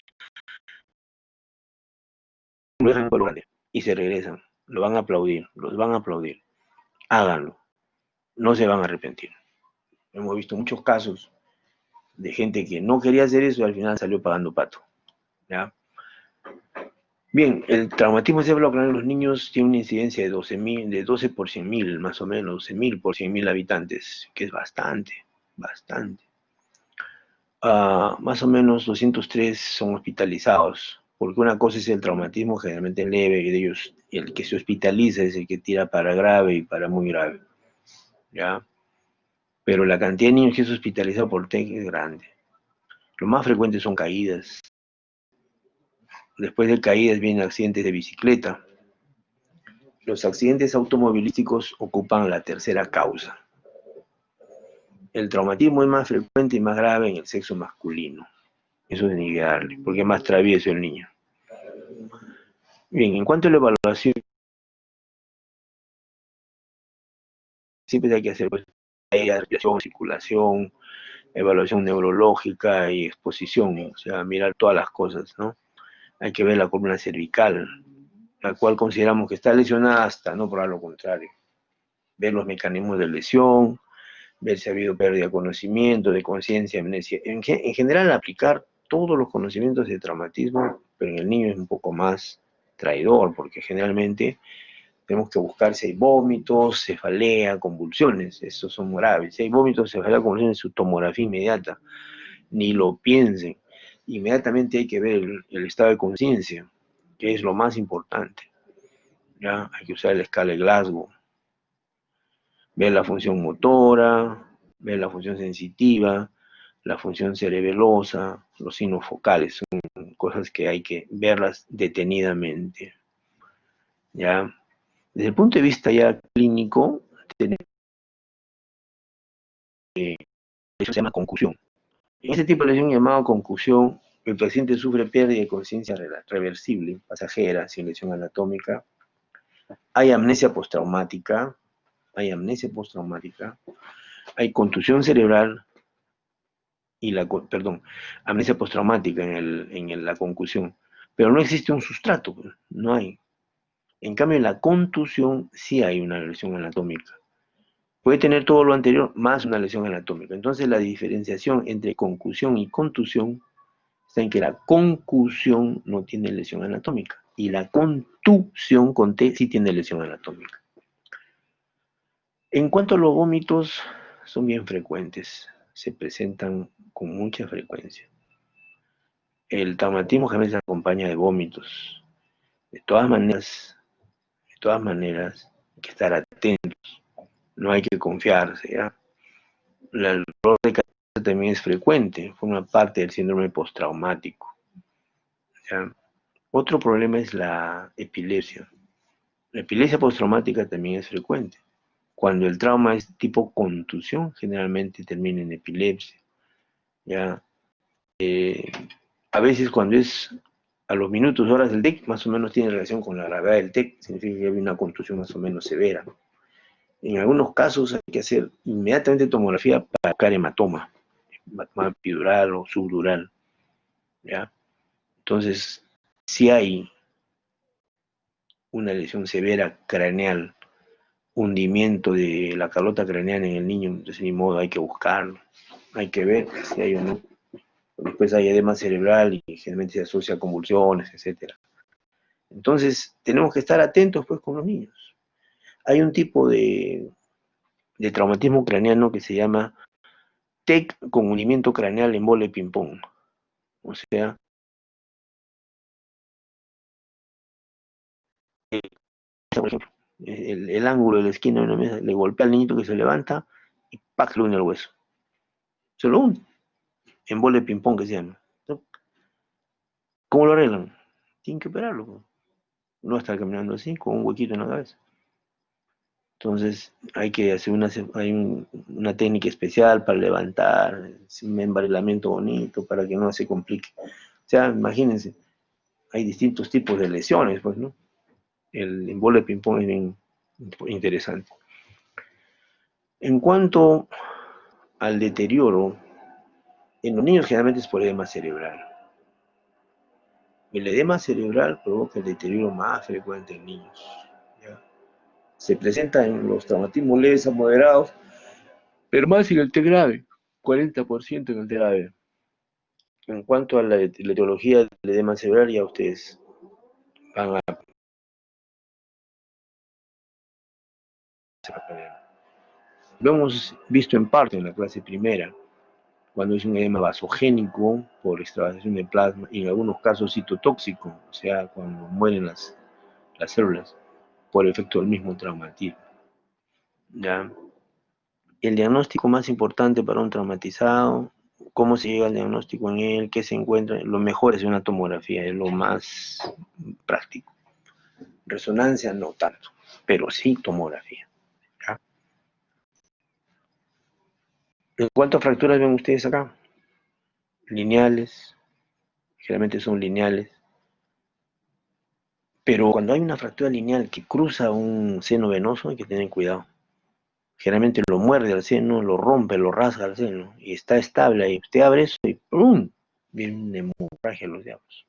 [SPEAKER 2] lo dejan en Pueblo Grande y se regresan. Lo van a aplaudir, los van a aplaudir. Háganlo, no se van a arrepentir. Hemos visto muchos casos de gente que no quería hacer eso y al final salió pagando pato. ¿Ya? Bien, el traumatismo cerebrovascular en los niños tiene una incidencia de 12 por 100.000, más o menos, 12.000 por 100.000 habitantes, que es bastante, bastante. Más o menos 203 son hospitalizados, porque una cosa es el traumatismo generalmente leve, y de ellos el que se hospitaliza es el que tira para grave y para muy grave, ¿ya? Pero la cantidad de niños que es hospitalizado por TEC es grande. Lo más frecuente son caídas. Después de caídas vienen accidentes de bicicleta. Los accidentes automovilísticos ocupan la tercera causa. El traumatismo es más frecuente y más grave en el sexo masculino. Eso es innegable, porque es más travieso el niño. Bien, en cuanto a la evaluación, siempre hay que hacer pues, respiración, circulación, evaluación neurológica y exposición, o sea, mirar todas las cosas, ¿no? Hay que ver la columna cervical, la cual consideramos que está lesionada hasta no probar lo contrario. Ver los mecanismos de lesión, ver si ha habido pérdida de conocimiento, de conciencia, amnesia. En general, aplicar todos los conocimientos de traumatismo, pero en el niño es un poco más traidor, porque generalmente tenemos que buscar si hay vómitos, cefalea, convulsiones, esos son graves. Si hay vómitos, cefalea, convulsiones, su tomografía inmediata, ni lo piensen. Inmediatamente hay que ver el estado de conciencia, que es lo más importante. ¿Ya? Hay que usar la escala de Glasgow, ver la función motora, ver la función sensitiva, la función cerebelosa, los signos focales, son cosas que hay que verlas detenidamente. ¿Ya? Desde el punto de vista ya clínico, eso se llama concusión. En este tipo de lesión llamado concusión, el paciente sufre pérdida de conciencia reversible, pasajera, sin lesión anatómica. Hay amnesia postraumática, hay contusión cerebral y amnesia postraumática en la concusión. Pero no existe un sustrato, no hay. En cambio, en la contusión sí hay una lesión anatómica. Puede tener todo lo anterior más una lesión anatómica. Entonces, la diferenciación entre concusión y contusión está en que la concusión no tiene lesión anatómica y la contusión con T sí tiene lesión anatómica. En cuanto a los vómitos, son bien frecuentes, se presentan con mucha frecuencia. El traumatismo generalmente se acompaña de vómitos. De todas maneras, hay que estar atentos, no hay que confiarse, ¿ya? El dolor de cabeza también es frecuente, forma parte del síndrome postraumático, ¿ya? Otro problema es la epilepsia. La epilepsia postraumática también es frecuente. Cuando el trauma es tipo contusión, generalmente termina en epilepsia, ¿ya? A veces cuando es a los minutos, horas del TEC, más o menos tiene relación con la gravedad del TEC, significa que hay una contusión más o menos severa. En algunos casos hay que hacer inmediatamente tomografía para buscar hematoma epidural o subdural, ¿ya? Entonces, si hay una lesión severa craneal, hundimiento de la calota craneal en el niño, entonces ni modo, hay que buscarlo, hay que ver si hay o no. Después hay edema cerebral y generalmente se asocia a convulsiones, etcétera. Entonces, tenemos que estar atentos pues con los niños. Hay un tipo de traumatismo craneano que se llama TEC con hundimiento craneal en bola de ping-pong. O sea, por ejemplo, el ángulo de la esquina de una mesa le golpea al niñito que se levanta y ¡pac! Le une el hueso. Se lo hunde en bola de ping-pong que se llama. ¿Cómo lo arreglan? Tienen que operarlo. No estar caminando así, con un huequito en la cabeza. Entonces hay que hacer una técnica especial para levantar, un embarelamiento bonito para que no se complique. O sea, imagínense, hay distintos tipos de lesiones, pues, ¿no? El embole de ping-pong es bien interesante. En cuanto al deterioro, en los niños generalmente es por edema cerebral. El edema cerebral provoca el deterioro más frecuente en niños. ¿Ya? Se presenta en los traumatismos leves a moderados, pero más en el T grave, 40% en el T grave. En cuanto a la etiología del edema cerebral, ya ustedes van a... Lo hemos visto en parte en la clase primera, cuando es un edema vasogénico por extravasación de plasma y en algunos casos citotóxico, o sea, cuando mueren las células por efecto del mismo traumatismo. ¿Ya? El diagnóstico más importante para un traumatizado, cómo se llega al diagnóstico en él, qué se encuentra, lo mejor es una tomografía, es lo más práctico. Resonancia no tanto, pero sí tomografía. ¿Ya? ¿En cuántas fracturas ven ustedes acá? Lineales, generalmente son lineales. Pero cuando hay una fractura lineal que cruza un seno venoso, hay que tener cuidado. Generalmente lo muerde al seno, lo rompe, lo rasga al seno, y está estable ahí. Usted abre eso y ¡pum! Viene una hemorragia a los diablos.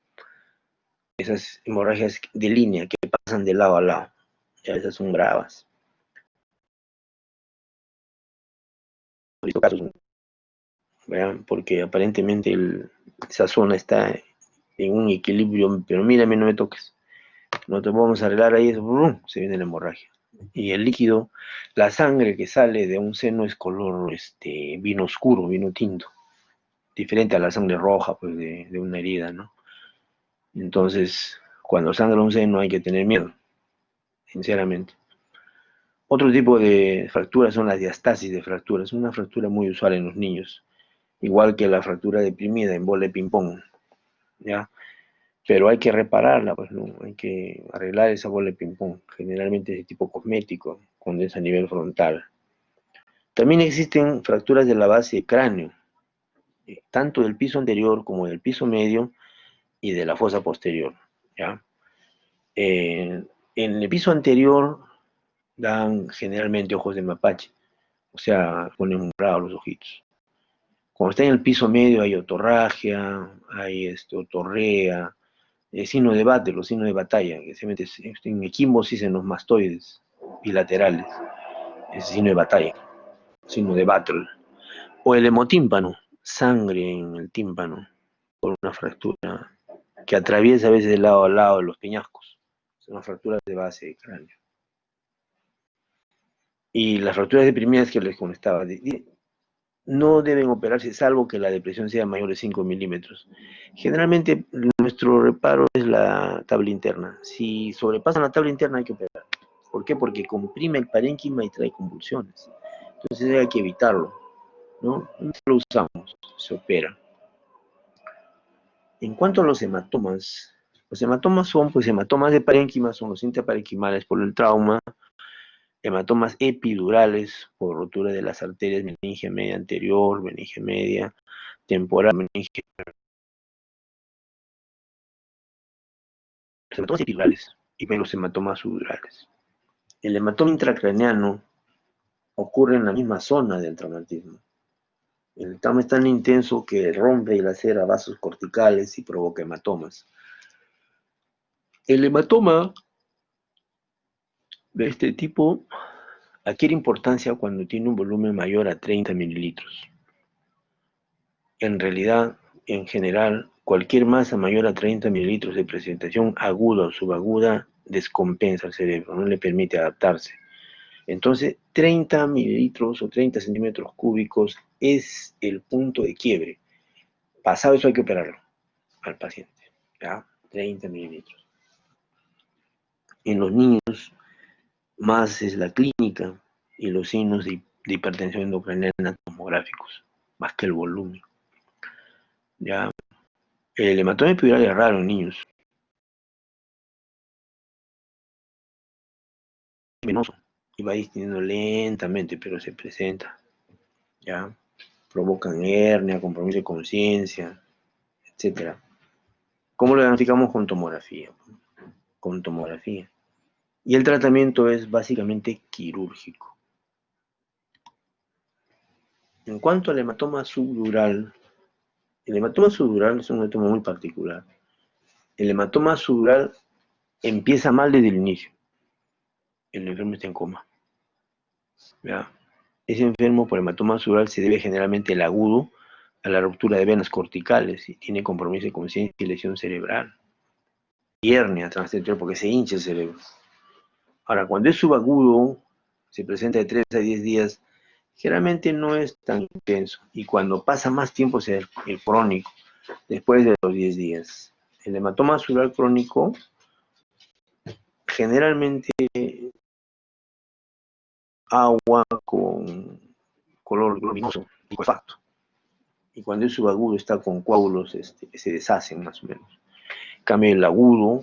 [SPEAKER 2] Esas hemorragias de línea que pasan de lado a lado, ya esas son bravas. He visto casos, ¿verdad? Porque aparentemente esa zona está en un equilibrio, pero mírame, no me toques. No te vamos a arreglar ahí, eso, ¡brum! Se viene la hemorragia. Y el líquido, la sangre que sale de un seno es color vino oscuro, vino tinto, diferente a la sangre roja pues, de una herida, ¿no? Entonces, cuando sangra un seno hay que tener miedo, sinceramente. Otro tipo de fracturas son las diastasis de fracturas, una fractura muy usual en los niños, igual que la fractura deprimida en bola de ping-pong, ¿ya? Pero hay que repararla, pues, ¿no? Hay que arreglar esa bola de ping-pong, generalmente es de tipo cosmético, cuando es a nivel frontal. También existen fracturas de la base de cráneo, tanto del piso anterior como del piso medio y de la fosa posterior, ¿ya? En el piso anterior dan generalmente ojos de mapache, o sea, ponen morados los ojitos. Cuando está en el piso medio hay otorragia, hay otorrea, signo de Battle o signo de batalla, que se mete en equimosis en los mastoides bilaterales, es signo de batalla, signo de battle. O el hemotímpano, sangre en el tímpano, por una fractura que atraviesa a veces de lado a lado de los peñascos. Son las fracturas de base de cráneo. Y las fracturas deprimidas que les comentaba, no deben operarse salvo que la depresión sea mayor de 5 milímetros. Generalmente nuestro reparo es la tabla interna. Si sobrepasan la tabla interna hay que operar. ¿Por qué? Porque comprime el parénquima y trae convulsiones. Entonces hay que evitarlo, ¿no? No lo usamos, se opera. En cuanto a los hematomas son pues hematomas de parénquima, son los intraparenquimales por el trauma, hematomas epidurales por rotura de las arterias meningia media anterior, meningia media, temporal, meningia. Los hematomas epidurales y los hematomas subdurales. El hematoma intracraneano ocurre en la misma zona del traumatismo. El trauma es tan intenso que rompe y lacera vasos corticales y provoca hematomas. El hematoma de este tipo adquiere importancia cuando tiene un volumen mayor a 30 mililitros. En realidad, en general, cualquier masa mayor a 30 mililitros de presentación aguda o subaguda descompensa al cerebro, no le permite adaptarse. Entonces, 30 mililitros o 30 centímetros cúbicos es el punto de quiebre. Pasado eso hay que operarlo al paciente, ¿ya? 30 mililitros. En los niños, más es la clínica y los signos de hipertensión endocrinal tomográficos, más que el volumen. ¿Ya? El hematoma epidural es raro en niños. Venoso y va disminuyendo lentamente, pero se presenta. ¿Ya? Provocan hernia, compromiso de conciencia, etcétera. ¿Cómo lo diagnosticamos? Con tomografía. Con tomografía. Y el tratamiento es básicamente quirúrgico. En cuanto al hematoma subdural, el hematoma subdural es un hematoma muy particular. El hematoma subdural empieza mal desde el inicio. El enfermo está en coma. ¿Ya? Ese enfermo por hematoma subdural se debe generalmente el agudo a la ruptura de venas corticales y tiene compromiso de conciencia y lesión cerebral. Y hernia transcendental porque se hincha el cerebro. Ahora, cuando es subagudo, se presenta de 3 a 10 días, generalmente no es tan intenso. Y cuando pasa más tiempo es el crónico, después de los 10 días. El hematoma subdural crónico generalmente agua con color luminoso, licuefacto. Y cuando es subagudo está con coágulos, se deshacen más o menos. En cambio el agudo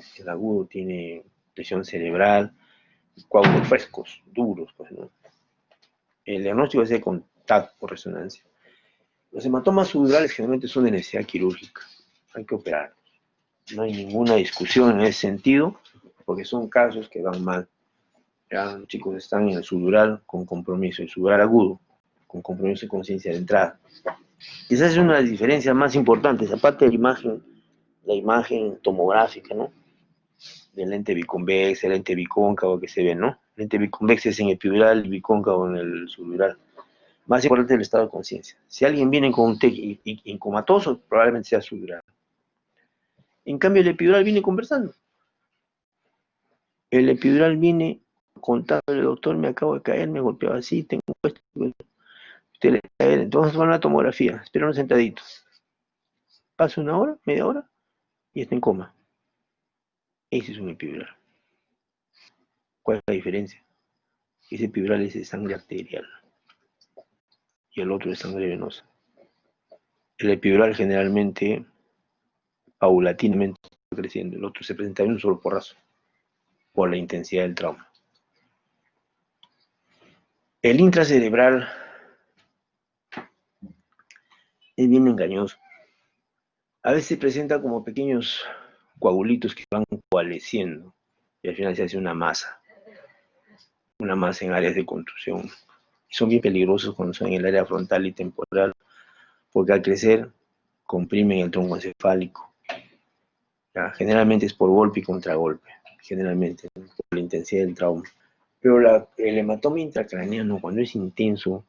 [SPEAKER 2] tiene lesión cerebral, coágulos frescos, duros, pues, ¿no? El diagnóstico es de contacto por resonancia. Los hematomas subdurales generalmente son de necesidad quirúrgica, hay que operarlos. No hay ninguna discusión en ese sentido, porque son casos que van mal. Ya los chicos están en el subdural con compromiso, el subdural agudo, con compromiso de conciencia de entrada. Esa es una de las diferencias más importantes, aparte de la imagen tomográfica, ¿no? Del lente biconvexo, el lente bicóncavo que se ve, ¿no? El lente biconvexo es en epidural, bicóncavo en el subdural. Más importante es el estado de conciencia. Si alguien viene con un TEC y comatoso, probablemente sea subdural. En cambio, el epidural viene conversando. El epidural viene contándole, doctor, me acabo de caer, me golpeaba así, tengo esto, usted le cae, entonces van a la tomografía, espera un sentadito. Pasa una hora, media hora, y está en coma. Ese es un epidural. ¿Cuál es la diferencia? Ese epidural es de sangre arterial y el otro es sangre venosa. El epidural generalmente, paulatinamente, va creciendo, el otro se presenta en un solo porrazo, por la intensidad del trauma. El intracerebral es bien engañoso. A veces se presenta como pequeños coagulitos que van coalesciendo y al final se hace una masa en áreas de contusión. Y son bien peligrosos cuando son en el área frontal y temporal, porque al crecer comprimen el tronco encefálico. ¿Ya? Generalmente es por golpe y contragolpe, generalmente por la intensidad del trauma. Pero el hematoma intracraneano, cuando es intenso,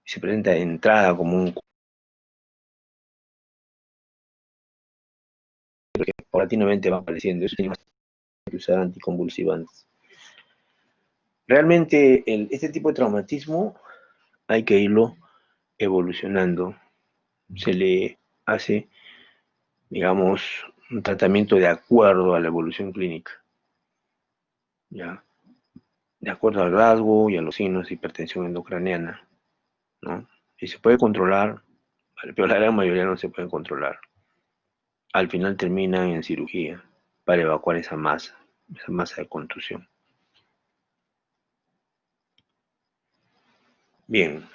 [SPEAKER 2] se presenta de entrada como un que paulatinamente va apareciendo. Eso tiene que usar anticonvulsivantes. Realmente este tipo de traumatismo hay que irlo evolucionando. Se le hace, digamos, un tratamiento de acuerdo a la evolución clínica, ¿ya? De acuerdo al rasgo y a los signos de hipertensión endocraniana, ¿no? Y se puede controlar, pero la gran mayoría no se puede controlar. Al final terminan en cirugía para evacuar esa masa de contusión. Bien.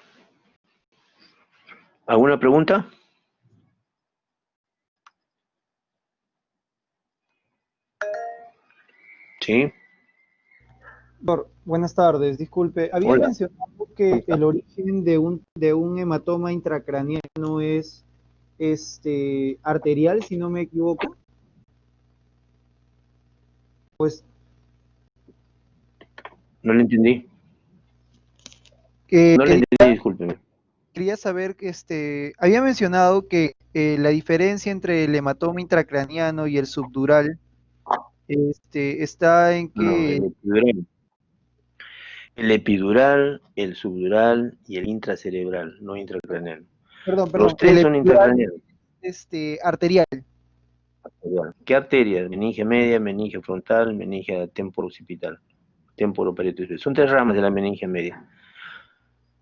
[SPEAKER 2] ¿Alguna pregunta? Sí.
[SPEAKER 1] Doctor, buenas tardes. Disculpe, había
[SPEAKER 2] Hola.
[SPEAKER 1] mencionado que el origen de un hematoma intracraniano es arterial, si no me equivoco. Pues
[SPEAKER 2] No le entendí.
[SPEAKER 1] que
[SPEAKER 2] No le entendí, discúlpeme.
[SPEAKER 1] quería saber que había mencionado que la diferencia entre el hematoma intracraniano y el subdural está en
[SPEAKER 2] No,
[SPEAKER 1] que,
[SPEAKER 2] el epidural, el subdural y el intracerebral, no intracraneal.
[SPEAKER 1] perdón,
[SPEAKER 2] Los
[SPEAKER 1] el
[SPEAKER 2] tres son
[SPEAKER 1] epidural
[SPEAKER 2] intracraneales.
[SPEAKER 1] es arterial.
[SPEAKER 2] ¿Qué arterias? Meninge media, meninge frontal, meninge temporoccipital, temporoparieto. Son tres ramas de la meninge media.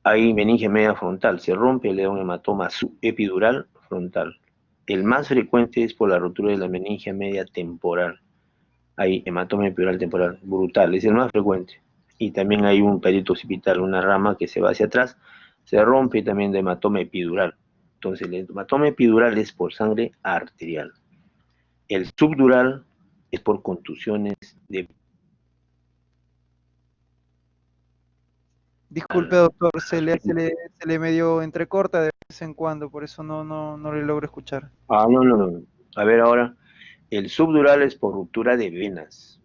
[SPEAKER 2] Hay meninge media frontal, se rompe, le da un hematoma subepidural frontal. El más frecuente es por la rotura de la meninge media temporal. Hay hematoma epidural temporal brutal, es el más frecuente. Y también hay un perito occipital, una rama que se va hacia atrás, se rompe también de hematoma epidural. Entonces, el hematoma epidural es por sangre arterial. El subdural es por contusiones de...
[SPEAKER 1] Disculpe, doctor, se le medio entrecorta de vez en cuando, por eso no le logro escuchar.
[SPEAKER 2] Ah, no, no, no. A ver ahora, el subdural es por ruptura de venas,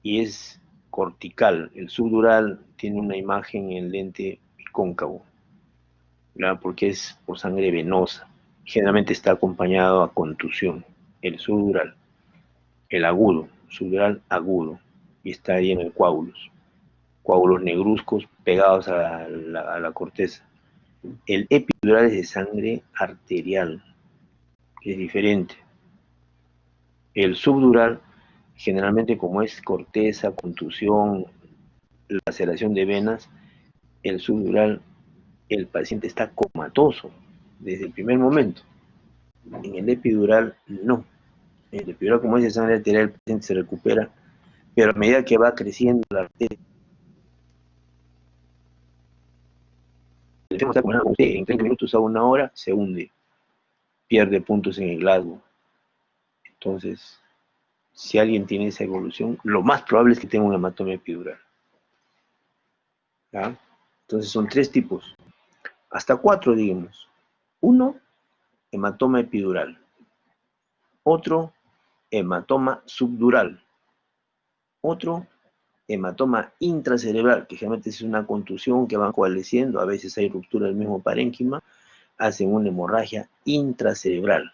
[SPEAKER 2] y es cortical. El subdural tiene una imagen en lente cóncavo, ¿verdad? Porque es por sangre venosa. Generalmente está acompañado a contusión. El subdural, el agudo, subdural agudo, y está ahí en el coágulos negruzcos pegados a la corteza. El epidural es de sangre arterial, que es diferente. El subdural, generalmente como es corteza, contusión, laceración de venas, el subdural, el paciente está comatoso desde el primer momento. En el epidural, no. En el epidural, como es de sangre arterial, el paciente se recupera, pero a medida que va creciendo la arteria, el enfermo está como usted, en 30 minutos a una hora se hunde, pierde puntos en el Glasgow. Entonces, si alguien tiene esa evolución, lo más probable es que tenga un hematoma epidural. ¿Ya? Entonces son tres tipos, hasta cuatro, digamos. Uno, hematoma epidural. Otro, hematoma subdural. Otro, hematoma intracerebral, que generalmente es una contusión que van coalesciendo, a veces hay ruptura del mismo parénquima, hacen una hemorragia intracerebral.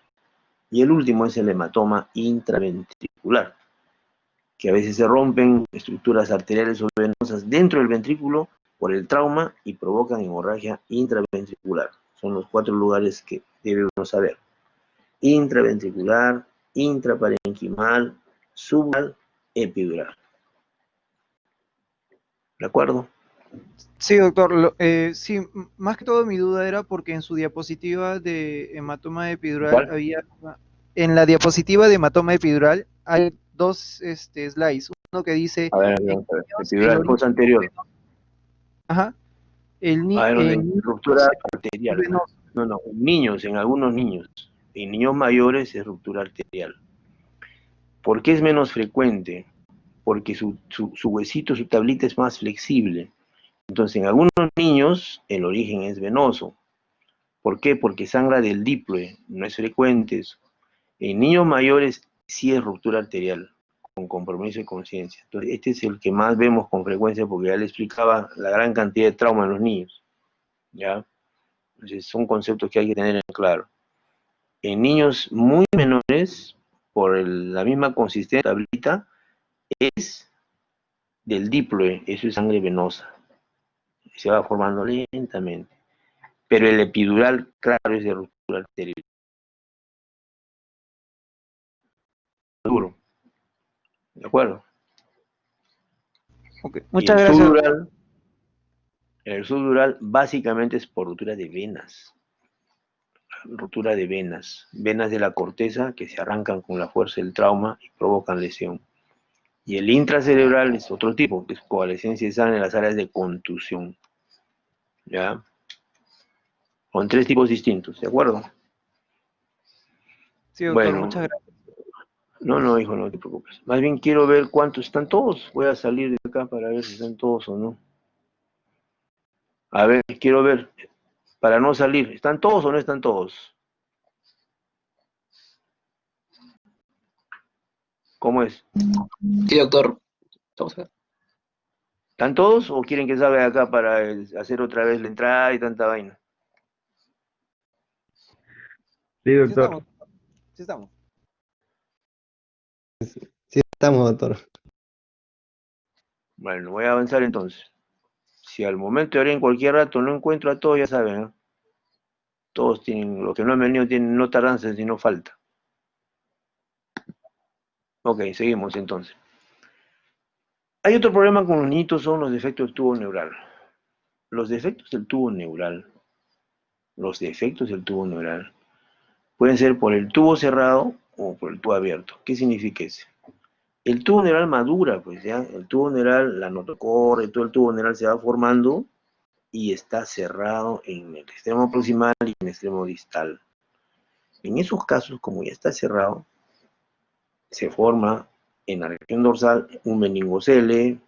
[SPEAKER 2] Y el último es el hematoma intraventricular, que a veces se rompen estructuras arteriales o venosas dentro del ventrículo por el trauma y provocan hemorragia intraventricular. Son los cuatro lugares que debe uno saber: intraventricular, intraparenquimal, subdural, epidural. ¿De acuerdo?
[SPEAKER 1] Sí, doctor, sí, más que todo mi duda era porque en su diapositiva de hematoma epidural
[SPEAKER 2] ¿Cuál?
[SPEAKER 1] había, en la diapositiva de hematoma epidural hay dos slides, uno que dice
[SPEAKER 2] A ver,
[SPEAKER 1] en
[SPEAKER 2] vamos a ver.
[SPEAKER 1] niños el
[SPEAKER 2] Epidural, cosa
[SPEAKER 1] origen
[SPEAKER 2] anterior.
[SPEAKER 1] ajá,
[SPEAKER 2] A ver, ¿dónde?
[SPEAKER 1] en
[SPEAKER 2] Ruptura
[SPEAKER 1] niños el
[SPEAKER 2] arterial.
[SPEAKER 1] venoso.
[SPEAKER 2] No, no, en niños, en algunos niños. En niños mayores es ruptura arterial. ¿Por qué es menos frecuente? Porque su huesito, su tablita es más flexible. Entonces, en algunos niños el origen es venoso. ¿Por qué? Porque sangra del diploe, no es frecuente eso. En niños mayores sí es ruptura arterial, con compromiso de conciencia. Entonces, este es el que más vemos con frecuencia porque ya le explicaba la gran cantidad de trauma en los niños. ¿Ya? Entonces, son conceptos que hay que tener en claro. En niños muy menores, por la misma consistencia de la tablita, es del diploe, eso es sangre venosa. Se va formando lentamente. Pero el epidural, claro, es de ruptura arterial. Duro, ¿de acuerdo?
[SPEAKER 1] Ok,
[SPEAKER 2] Y
[SPEAKER 1] muchas gracias, doctor.
[SPEAKER 2] el subdural básicamente es por ruptura de venas, venas de la corteza que se arrancan con la fuerza del trauma y provocan lesión. Y el intracerebral es otro tipo, que es coalescencia de sangre en las áreas de contusión. ¿Ya? Con tres tipos distintos, ¿de acuerdo?
[SPEAKER 1] Sí, doctor, muchas
[SPEAKER 2] Bueno,
[SPEAKER 1] gracias.
[SPEAKER 2] no, no, hijo, no te preocupes. Más bien quiero ver cuántos están todos. Voy a salir de acá para ver si están todos o no. A ver, quiero ver, para no salir. ¿Están todos o no están todos? ¿Cómo es?
[SPEAKER 3] Sí, doctor. Estamos acá.
[SPEAKER 2] ¿Están todos o quieren que salga de acá para hacer otra vez la entrada y tanta vaina?
[SPEAKER 4] Sí,
[SPEAKER 1] Sí estamos,
[SPEAKER 4] doctor.
[SPEAKER 1] sí estamos.
[SPEAKER 4] Sí, estamos, doctor.
[SPEAKER 2] Bueno, voy a avanzar entonces. Si al momento de ahora en cualquier rato no encuentro a todos, ya saben, ¿eh? Todos tienen, los que no han venido tienen no tardanza, sino falta. Ok, seguimos entonces. Hay otro problema con los niñitos, son los defectos del tubo neural. Los defectos del tubo neural, los defectos del tubo neural, pueden ser por el tubo cerrado o por el tubo abierto. ¿Qué significa eso? El tubo neural madura, pues ya, el tubo neural, la notocorre, todo el tubo neural se va formando y está cerrado en el extremo proximal y en el extremo distal. En esos casos, como ya está cerrado, se forma en la región dorsal un meningocele,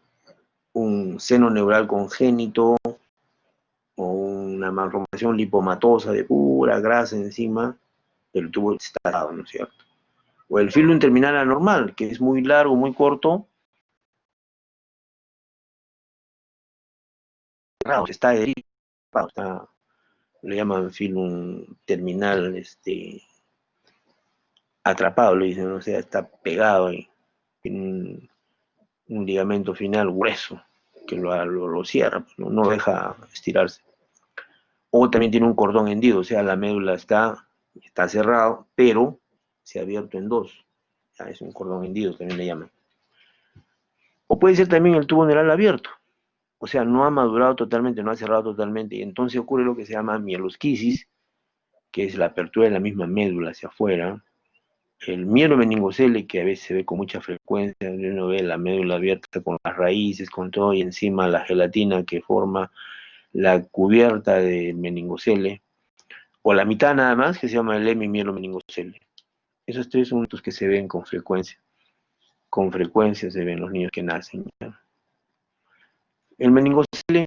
[SPEAKER 2] un seno neural congénito o una malformación lipomatosa de pura grasa encima del tubo extradado, ¿no es cierto? O el filum terminal anormal, que es muy largo, muy corto, cerrado, está adherido, está, le llaman filum terminal atrapado, le dicen, o sea, está pegado ahí, en un ligamento final grueso que lo cierra, pues, no deja estirarse. O también tiene un cordón hendido, o sea, la médula está cerrado, pero se ha abierto en dos. Ya, es un cordón hendido, también le llaman. O puede ser también el tubo neural abierto, o sea, no ha madurado totalmente, no ha cerrado totalmente, y entonces ocurre lo que se llama mielosquisis, que es la apertura de la misma médula hacia afuera. El mielomeningocele, que a veces se ve con mucha frecuencia, uno ve la médula abierta con las raíces, con todo, y encima la gelatina que forma la cubierta del meningocele, o la mitad nada más, que se llama el hemimielo-meningocele. Esos tres son los que se ven con frecuencia. Con frecuencia se ven los niños que nacen. ¿Ya? El meningocele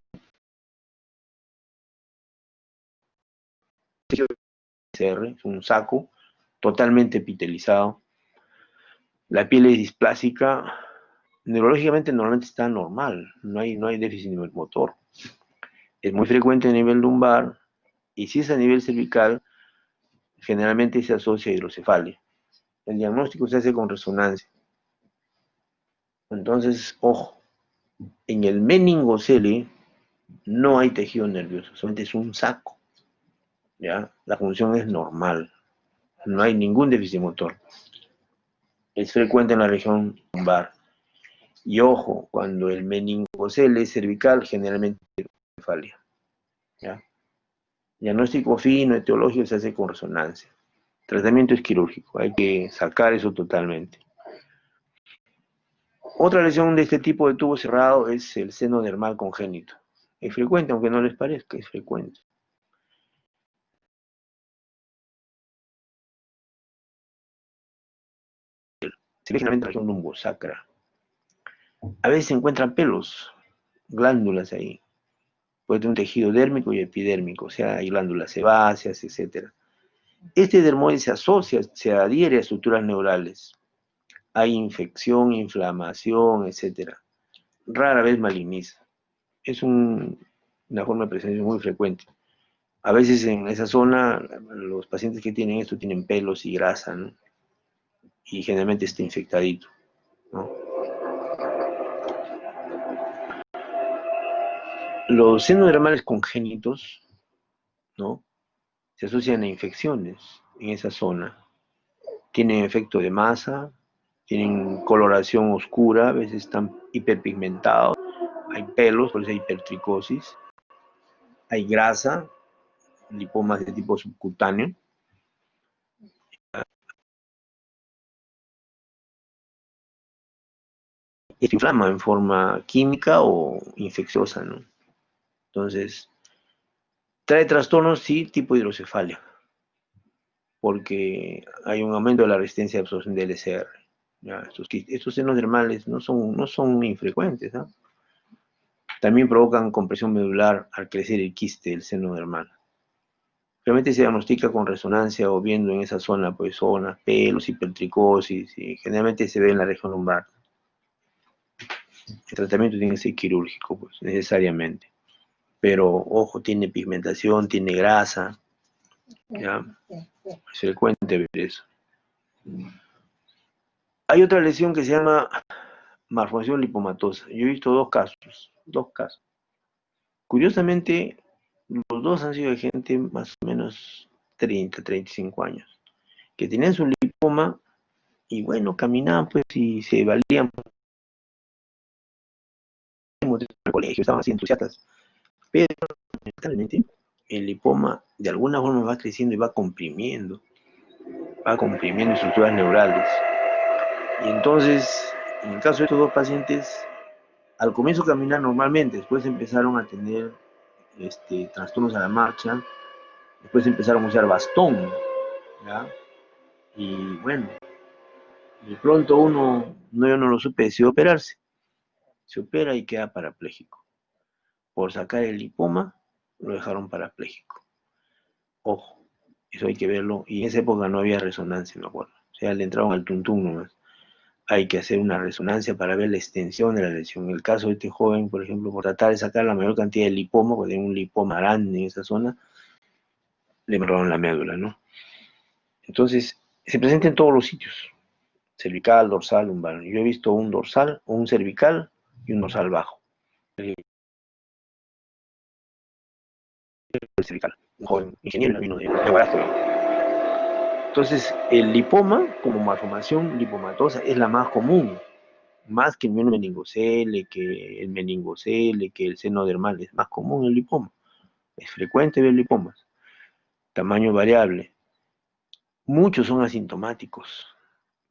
[SPEAKER 2] es un saco totalmente epitelizado. La piel es displásica. Neurológicamente normalmente está normal, no hay déficit motor. Es muy frecuente a nivel lumbar, y si es a nivel cervical, generalmente se asocia a hidrocefalia. El diagnóstico se hace con resonancia. Entonces, ojo, en el meningocele no hay tejido nervioso, solamente es un saco, ¿ya? La función es normal, no hay ningún déficit motor. Es frecuente en la región lumbar. Y ojo, cuando el meningocele es cervical, generalmente es hidrocefalia, ¿ya? Diagnóstico fino, etiológico, se hace con resonancia. Tratamiento es quirúrgico, hay que sacar eso totalmente. Otra lesión de este tipo de tubo cerrado es el seno dermal congénito. Es frecuente, aunque no les parezca, es frecuente. Se ve generalmente en la región lumbosacra. A veces se encuentran pelos, glándulas ahí. Puede tener un tejido dérmico y epidérmico, o sea, hay glándulas sebáceas, etc. Este dermoide se asocia, se adhiere a estructuras neurales. Hay infección, inflamación, etc. Rara vez maligniza. Es una forma de presencia muy frecuente. A veces en esa zona, los pacientes que tienen esto tienen pelos y grasa, ¿no? Y generalmente está infectadito, ¿no? Los senos dermales congénitos, ¿no? Se asocian a infecciones en esa zona. Tienen efecto de masa, tienen coloración oscura, a veces están hiperpigmentados, hay pelos, por eso hay hipertricosis, hay grasa, lipomas de tipo subcutáneo. Y se inflama en forma química o infecciosa, ¿no? Entonces, trae trastornos, sí, tipo hidrocefalia, porque hay un aumento de la resistencia de absorción de LCR. ¿Ya? Estos senos dermales no son infrecuentes, ¿no? También provocan compresión medular al crecer el quiste del seno dermal. Realmente se diagnostica con resonancia o viendo en esa zona, pues, zonas, pelos, hipertricosis, y generalmente se ve en la región lumbar. El tratamiento tiene que ser quirúrgico, pues, necesariamente. Pero, ojo, tiene pigmentación, tiene grasa, ¿ya? Es frecuente ver eso. Hay otra lesión que se llama malformación lipomatosa. Yo he visto dos casos. Curiosamente, los dos han sido de gente más o menos 30, 35 años, que tenían su lipoma y bueno, caminaban pues y se valían del colegio, estaban así entusiastas, pero lamentablemente el lipoma de alguna forma va creciendo y va comprimiendo estructuras neurales. Y entonces, en el caso de estos dos pacientes, al comienzo caminar normalmente, después empezaron a tener trastornos a la marcha, después empezaron a usar bastón, ¿ya? Y bueno, de pronto yo no lo supe, decidió operarse. Se opera y queda parapléjico. Por sacar el lipoma, lo dejaron parapléjico. Ojo, eso hay que verlo. Y en esa época no había resonancia, me acuerdo. O sea, le entraban al tuntún nomás. Hay que hacer una resonancia para ver la extensión de la lesión. En el caso de este joven, por ejemplo, por tratar de sacar la mayor cantidad de lipoma, porque tenía un lipoma grande en esa zona, le robaron la médula, ¿no? Entonces, se presenta en todos los sitios. Cervical, dorsal, lumbar. Yo he visto un dorsal, un cervical y un dorsal bajo. El cervical. Un joven ingeniero vino de Guanajuato. Entonces, el lipoma, como malformación lipomatosa, es la más común, más que el meningocele, que el meningocele, que el seno dermal, es más común el lipoma. Es frecuente ver lipomas. Tamaño variable. Muchos son asintomáticos,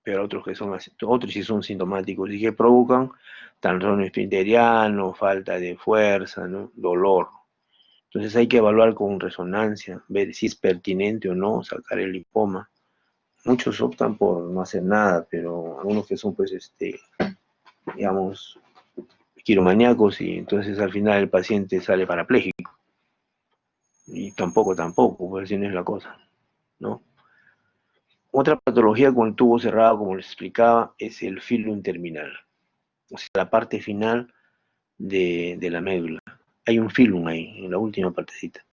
[SPEAKER 2] pero otros sí son sintomáticos y que provocan trastorno esfinteriano, falta de fuerza, ¿no? Dolor. Entonces hay que evaluar con resonancia, ver si es pertinente o no sacar el lipoma. Muchos optan por no hacer nada, pero algunos que son, pues, digamos, quiromaníacos, y entonces al final el paciente sale parapléjico. Y tampoco, pues así no es la cosa, ¿no? Otra patología con el tubo cerrado, como les explicaba, es el filum terminal, o sea, la parte final de la médula. Hay un filum ahí, en la última partecita.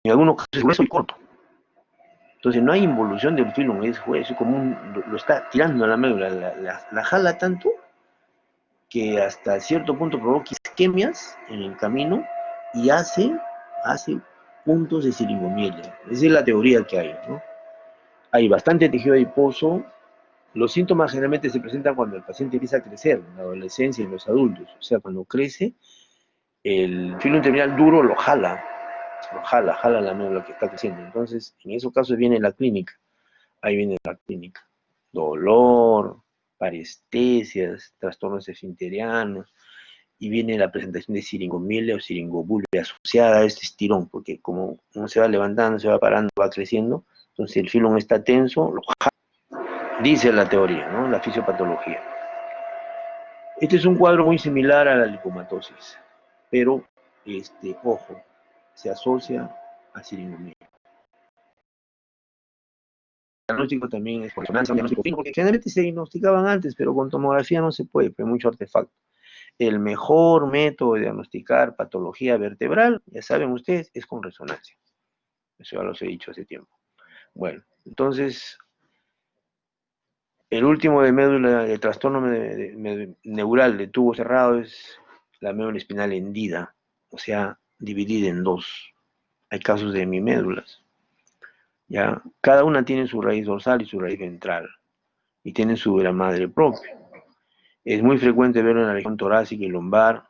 [SPEAKER 2] En algunos casos es grueso y corto. Entonces no hay involución del filum, es como lo está tirando a la médula, la jala tanto que hasta cierto punto provoca isquemias en el camino y hace puntos de siringomiela. Esa es la teoría que hay, ¿no? Hay bastante tejido adiposo. Los síntomas generalmente se presentan cuando el paciente empieza a crecer, en la adolescencia y en los adultos. O sea, cuando crece, el filum terminal duro jala la médula que está creciendo. Entonces, en esos casos viene la clínica. Ahí viene la clínica. Dolor, parestesias, trastornos esfinterianos, y viene la presentación de siringomiela o siringobulbia asociada a este estirón, porque como uno se va levantando, se va parando, va creciendo, entonces el filum está tenso, dice la teoría, ¿no? La fisiopatología. Este es un cuadro muy similar a la lipomatosis, pero, ojo, se asocia a siringomiela. El diagnóstico también es por resonancia, un diagnóstico fino, porque generalmente se diagnosticaban antes, pero con tomografía no se puede, hay mucho artefacto. El mejor método de diagnosticar patología vertebral, ya saben ustedes, es con resonancia. Eso ya los he dicho hace tiempo. Bueno, entonces, el último de médula, de trastorno neural de tubo cerrado, es la médula espinal hendida, o sea, dividida en dos. Hay casos de hemimédulas. ¿Ya? Cada una tiene su raíz dorsal y su raíz ventral, y tienen su vera madre propia. Es muy frecuente verlo en la región torácica y lumbar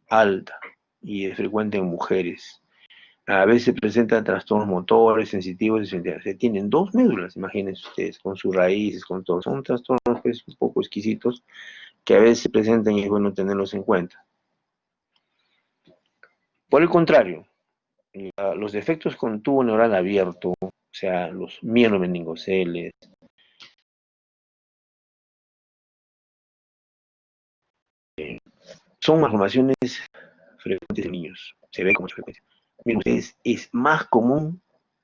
[SPEAKER 2] alta, y es frecuente en mujeres. A veces presentan trastornos motores, sensitivos y sensitivos. Se tienen dos médulas, imagínense ustedes, con sus raíces, con todo. Son trastornos, pues, un poco exquisitos que a veces se presentan y es bueno tenerlos en cuenta. Por el contrario, los defectos con tubo neural abierto, o sea, los mielomeningoceles, son malformaciones frecuentes en niños. Se ve con mucha frecuencia. Miren ustedes, es más común,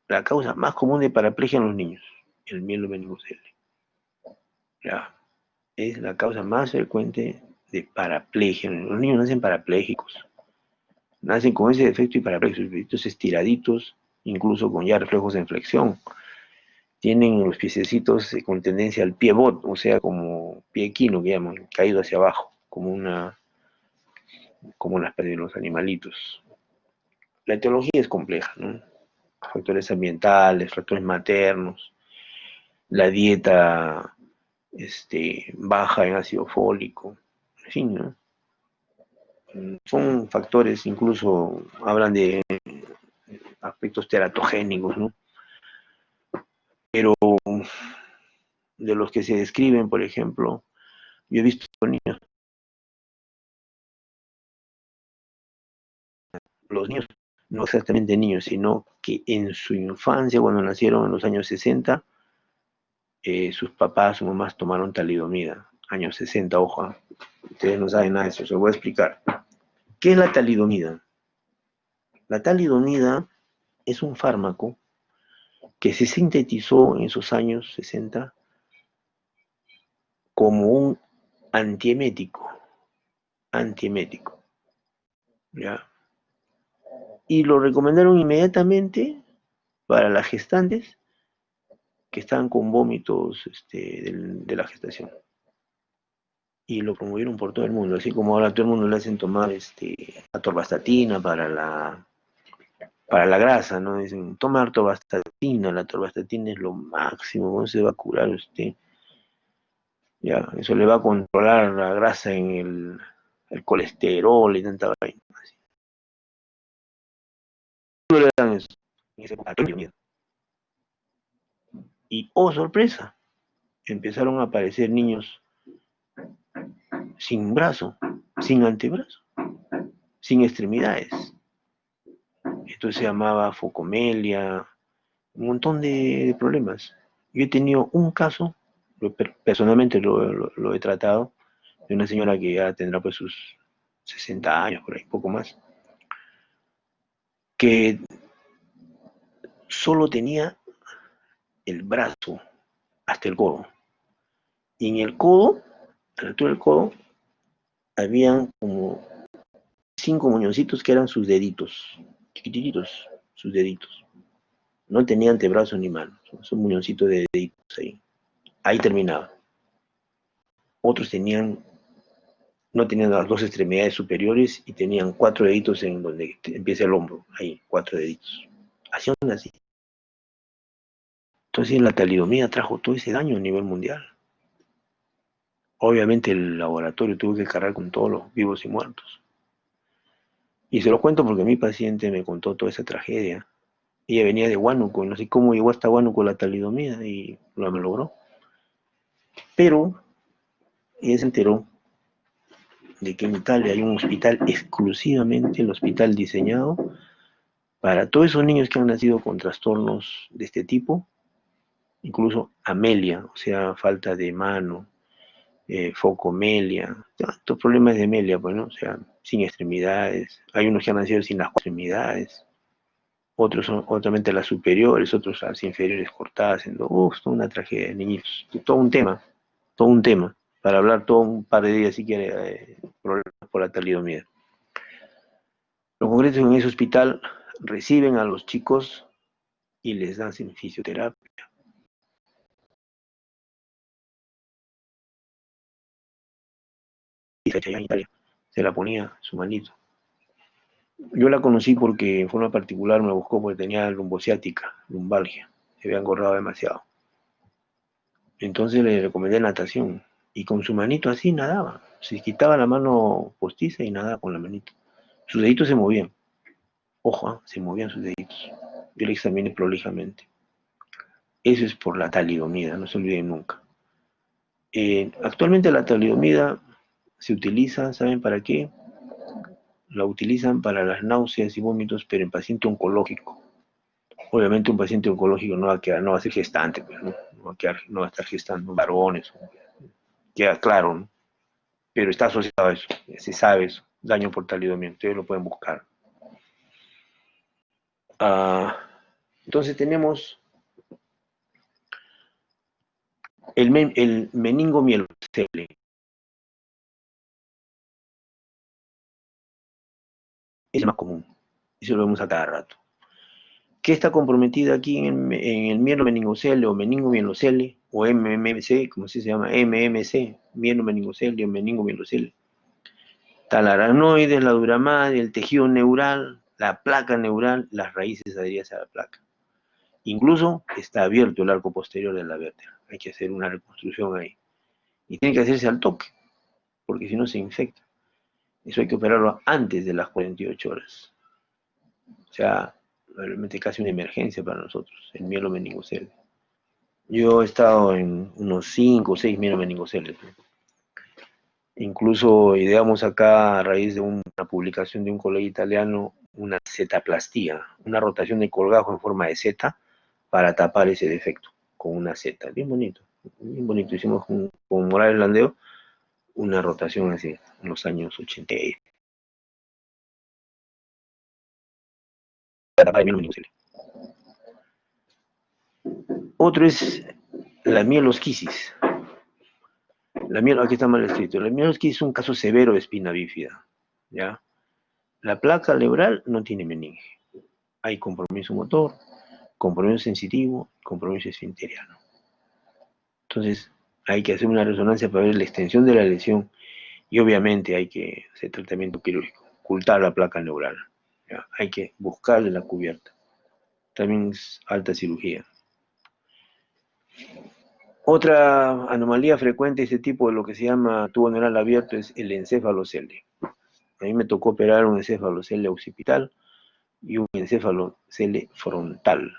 [SPEAKER 2] la causa más común de paraplegia en los niños, el mielomeningocele. Ya, es la causa más frecuente de paraplegia. Los niños nacen parapléjicos, nacen con ese defecto y parapléjicos, estiraditos, incluso con ya reflejos de flexión. Tienen los piececitos con tendencia al pie bot, o sea, como pie equino, que llaman, caído hacia abajo, como las de los animalitos. La etiología es compleja, ¿no? Factores ambientales, factores maternos, la dieta baja en ácido fólico, en fin, ¿no? Son factores, incluso hablan de aspectos teratogénicos, ¿no? Pero de los que se describen, por ejemplo, yo he visto niños, los niños, no exactamente niños, sino que en su infancia, cuando nacieron en los años 60, sus papás, sus mamás tomaron talidomida. Años 60, ojo, ustedes no saben nada de eso, se lo voy a explicar. ¿Qué es la talidomida? La talidomida es un fármaco que se sintetizó en esos años 60 como un antiemético, ¿ya? Y lo recomendaron inmediatamente para las gestantes que estaban con vómitos de la gestación. Y lo promovieron por todo el mundo, así como ahora a todo el mundo le hacen tomar atorvastatina para la grasa, ¿no? Dicen, toma atorvastatina, la atorvastatina es lo máximo, ¿cómo se va a curar usted? Ya, eso le va a controlar la grasa en el colesterol y tanta vaina. No le dan eso. En esa época, y oh sorpresa, empezaron a aparecer niños sin brazo, sin antebrazo, sin extremidades. Esto se llamaba focomelia, un montón de problemas. Yo he tenido un caso, personalmente lo he tratado, de una señora que ya tendrá pues sus 60 años, por ahí, poco más, que solo tenía el brazo hasta el codo. Y en el codo, a la altura del codo, habían como 5 muñoncitos que eran sus deditos, chiquititos, sus deditos. No tenía antebrazo ni mano, son muñoncitos de deditos ahí. Ahí terminaba. Otros no tenían las dos extremidades superiores y tenían 4 deditos en donde empieza el hombro, ahí, 4 deditos. Así son así. Entonces la talidomida trajo todo ese daño a nivel mundial. Obviamente el laboratorio tuvo que cargar con todos los vivos y muertos. Y se lo cuento porque mi paciente me contó toda esa tragedia. Ella venía de Huánuco, y no sé cómo llegó hasta Huánuco la talidomida y lo logró. Pero ella se enteró de que en Italia hay un hospital exclusivamente, el hospital diseñado para todos esos niños que han nacido con trastornos de este tipo, incluso amelia, o sea, falta de mano, focomelia, estos problemas de amelia, pues, ¿no? O sea, sin extremidades. Hay unos que han nacido sin las extremidades, otros son obviamente las superiores, otros las inferiores cortadas, en dos, toda una tragedia, niñitos, todo un tema, para hablar todo un par de días si quiere, problemas por la talidomida. Los congresos en ese hospital reciben a los chicos y les dan fisioterapia. Y se la ponía su manito. Yo la conocí porque en forma particular me buscó porque tenía lumbociática, lumbalgia, se había engordado demasiado. Entonces le recomendé natación y con su manito así nadaba. Se quitaba la mano postiza y nadaba con la manito. Sus deditos se movían. Ojo, se movían sus deditos. Yo le examiné prolijamente. Eso es por la talidomida, no se olviden nunca. Actualmente la talidomida se utiliza, ¿saben para qué? La utilizan para las náuseas y vómitos, pero en paciente oncológico. Obviamente un paciente oncológico no va a quedar, no va a ser gestante, pues, ¿no? No va a estar gestando varones, queda claro, ¿no? Pero está asociado a eso, se sabe eso, daño por talidomida, ustedes lo pueden buscar. Entonces tenemos el meningomielocele. Es el más común, eso lo vemos a cada rato. ¿Qué está comprometida aquí en el mielomeningocele o meningomielocele o MMC, como se llama, MMC, mielomeningocele o meningomielocele? Está la aracnoides, la dura madre, el tejido neural, la placa neural, las raíces adheridas a la placa. Incluso está abierto el arco posterior de la vértebra. Hay que hacer una reconstrucción ahí. Y tiene que hacerse al toque, porque si no se infecta. Eso hay que operarlo antes de las 48 horas. O sea, realmente casi una emergencia para nosotros, el mielomeningocele. Yo he estado en unos 5 o 6 mielomeningoceles. Incluso ideamos acá, a raíz de una publicación de un colega italiano, una zetaplastía, una rotación de colgajo en forma de zeta para tapar ese defecto con una zeta. Bien bonito, bien bonito. Hicimos con Morales Landeo una rotación así en los años 80. Para tapar el meningocoele. Otro es la mielosquisis. Aquí está mal escrito. La mielosquisis es un caso severo de espina bífida. ¿Ya? La placa neural no tiene meninge. Hay compromiso motor, compromiso sensitivo, compromiso esfinteriano. Entonces, hay que hacer una resonancia para ver la extensión de la lesión y obviamente hay que hacer tratamiento quirúrgico, ocultar la placa neural. ¿Ya? Hay que buscarle la cubierta. También es alta cirugía. Otra anomalía frecuente de este tipo de lo que se llama tubo neural abierto es el encéfalocele. A mí me tocó operar un encéfalocele occipital y un encéfalocele frontal,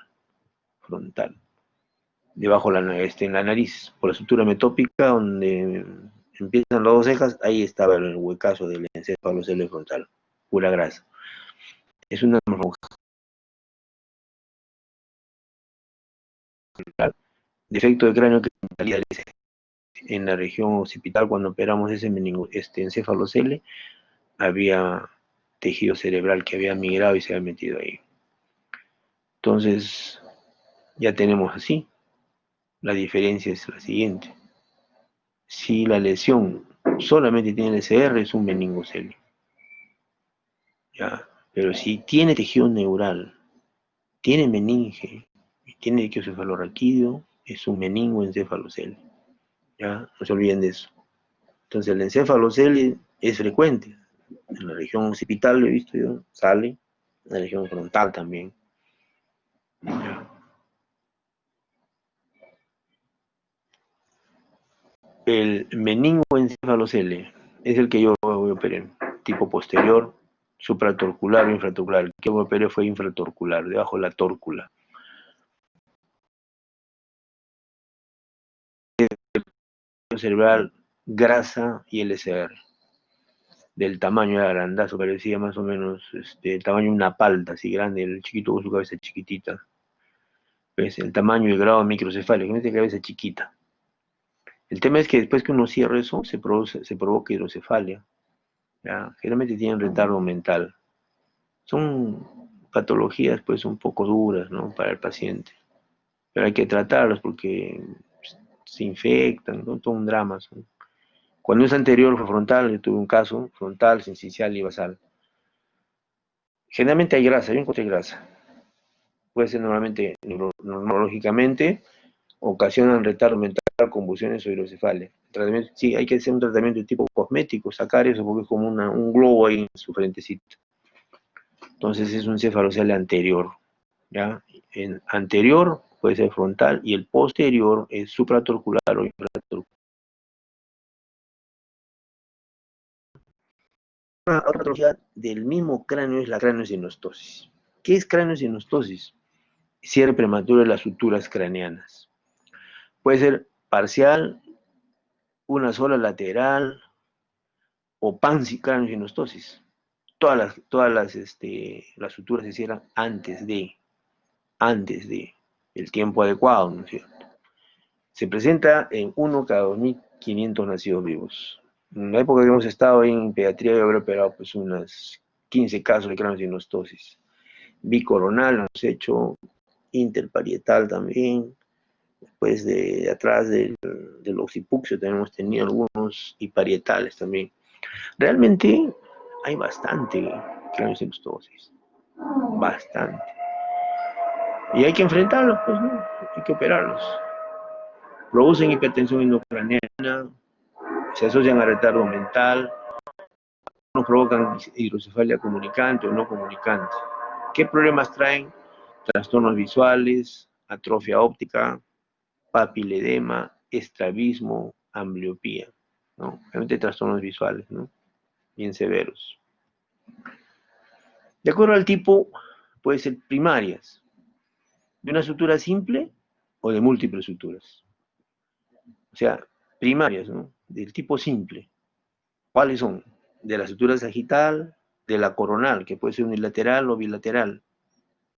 [SPEAKER 2] debajo en la nariz, por la sutura metópica, donde empiezan las dos cejas, ahí estaba el huecazo del encéfalocele frontal, pura grasa. Es una defecto de cráneo que salía en la región occipital cuando operamos este encéfalocele, había tejido cerebral que había migrado y se había metido ahí. Entonces, ya tenemos así. La diferencia es la siguiente. Si la lesión solamente tiene LCR, es un meningocele. ¿Ya? Pero si tiene tejido neural, tiene meninge y tiene ictiocefalorraquídeo, es un meningoencefalocele. ¿Ya? No se olviden de eso. Entonces, el encefalocele es frecuente. En la región occipital, lo he visto yo, sale. En la región frontal también. ¿Ya? El meningoencefalocele es el que yo operé, tipo posterior, supratorcular o infratorcular. El que yo operé fue infratorcular, debajo de la tórcula. Cerebral, grasa y LCR. Del tamaño de grandazo, parecía más o menos el tamaño de una palta, así grande, el chiquito con su cabeza chiquitita. ¿Ves? El tamaño y el grado microcefalia, que tiene cabeza chiquita. El tema es que después que uno cierra eso, se provoca hidrocefalia. ¿Ya? Generalmente tienen retardo mental. Son patologías pues un poco duras, ¿no?, para el paciente. Pero hay que tratarlos porque se infectan, ¿no? Todo un drama. ¿No? Cuando es anterior fue frontal, yo tuve un caso frontal, sincicial y basal. Generalmente hay grasa, yo encontré grasa. Puede ser normalmente, neurológicamente, ocasionan retardo mental, convulsiones o hidrocefalia. Sí, hay que hacer un tratamiento de tipo cosmético, sacar eso porque es como un globo ahí en su frentecita. Entonces es un cefalocele anterior, ¿ya? El anterior puede ser frontal y el posterior es supratorcular o infratorcular. Otra patología del mismo cráneo es la craneosinostosis. ¿Qué es craneosinostosis? Cierre prematuro de las suturas craneanas. Puede ser parcial, una sola lateral o pancicraneosinostosis. Todas las suturas se cierran antes de el tiempo adecuado, ¿no es cierto? Se presenta en 1 cada 2.500 nacidos vivos. En la época que hemos estado en pediatría, yo habré operado pues unas 15 casos de craneosinostosis. Bicoronal hemos hecho, interparietal también, después de atrás del occipuxio también hemos tenido algunos, y parietales también. Realmente hay bastante craneosinostosis, bastante. Y hay que enfrentarlos, pues, ¿no? Hay que operarlos. Producen hipertensión endocraniana, se asocian a retardo mental, nos provocan hidrocefalia comunicante o no comunicante. ¿Qué problemas traen? Trastornos visuales, atrofia óptica, papiledema, estrabismo, ambliopía, ¿no? Realmente trastornos visuales, ¿no? Bien severos. De acuerdo al tipo, puede ser primarias, de una sutura simple o de múltiples suturas. O sea, primarias, ¿no?, del tipo simple. ¿Cuáles son? De la sutura sagital, de la coronal, que puede ser unilateral o bilateral,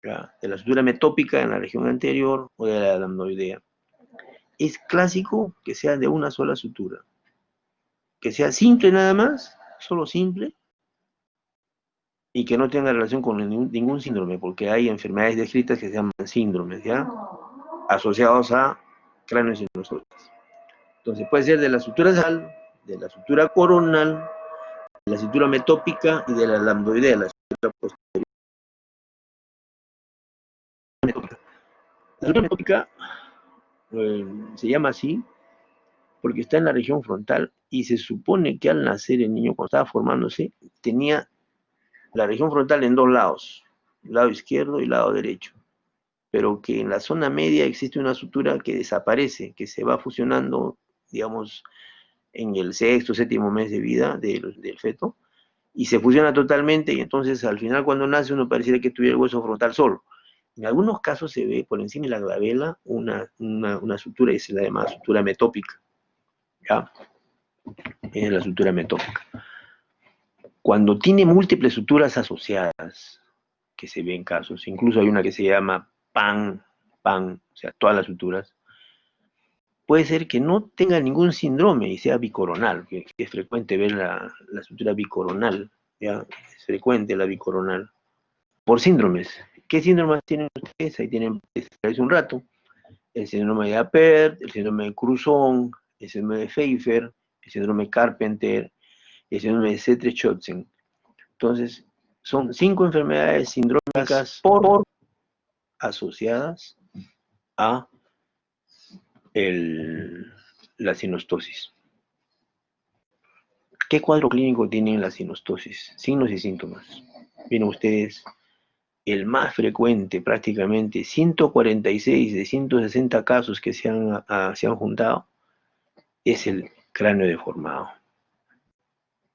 [SPEAKER 2] ¿ya? De la sutura metópica en la región anterior o de la lambdoidea. Es clásico que sea de una sola sutura, que sea simple nada más, solo simple, y que no tenga relación con ningún síndrome, porque hay enfermedades descritas que se llaman síndromes, ¿ya? Asociados a cráneosinusoides. Entonces puede ser de la sutura sal, de la sutura coronal, de la sutura metópica y de la lambdoidea, la sutura posterior. La sutura metópica se llama así porque está en la región frontal y se supone que al nacer el niño, cuando estaba formándose, tenía la región frontal en dos lados, lado izquierdo y lado derecho, pero que en la zona media existe una sutura que desaparece, que se va fusionando, digamos, en el sexto, séptimo mes de vida del feto, y se fusiona totalmente, y entonces al final cuando nace uno pareciera que tuviera el hueso frontal solo. En algunos casos se ve por encima de la glabela una sutura y se la llama sutura metópica, ¿ya? Es la sutura metópica. Cuando tiene múltiples suturas asociadas, que se ven casos, incluso hay una que se llama PAN, o sea, todas las suturas, puede ser que no tenga ningún síndrome y sea bicoronal, que es frecuente ver la sutura bicoronal, ¿ya? Es frecuente la bicoronal, por síndromes. ¿Qué síndromes tienen ustedes? Ahí tienen, hace un rato, el síndrome de Apert, el síndrome de Cruzón, el síndrome de Pfeiffer, el síndrome de Carpenter, el síndrome de Setre-Schotzen. Entonces, son 5 enfermedades sindrómicas por asociadas a la sinostosis. ¿Qué cuadro clínico tiene la sinostosis? Signos y síntomas. Miren ustedes, el más frecuente, prácticamente 146 de 160 casos que se han juntado, es el cráneo deformado.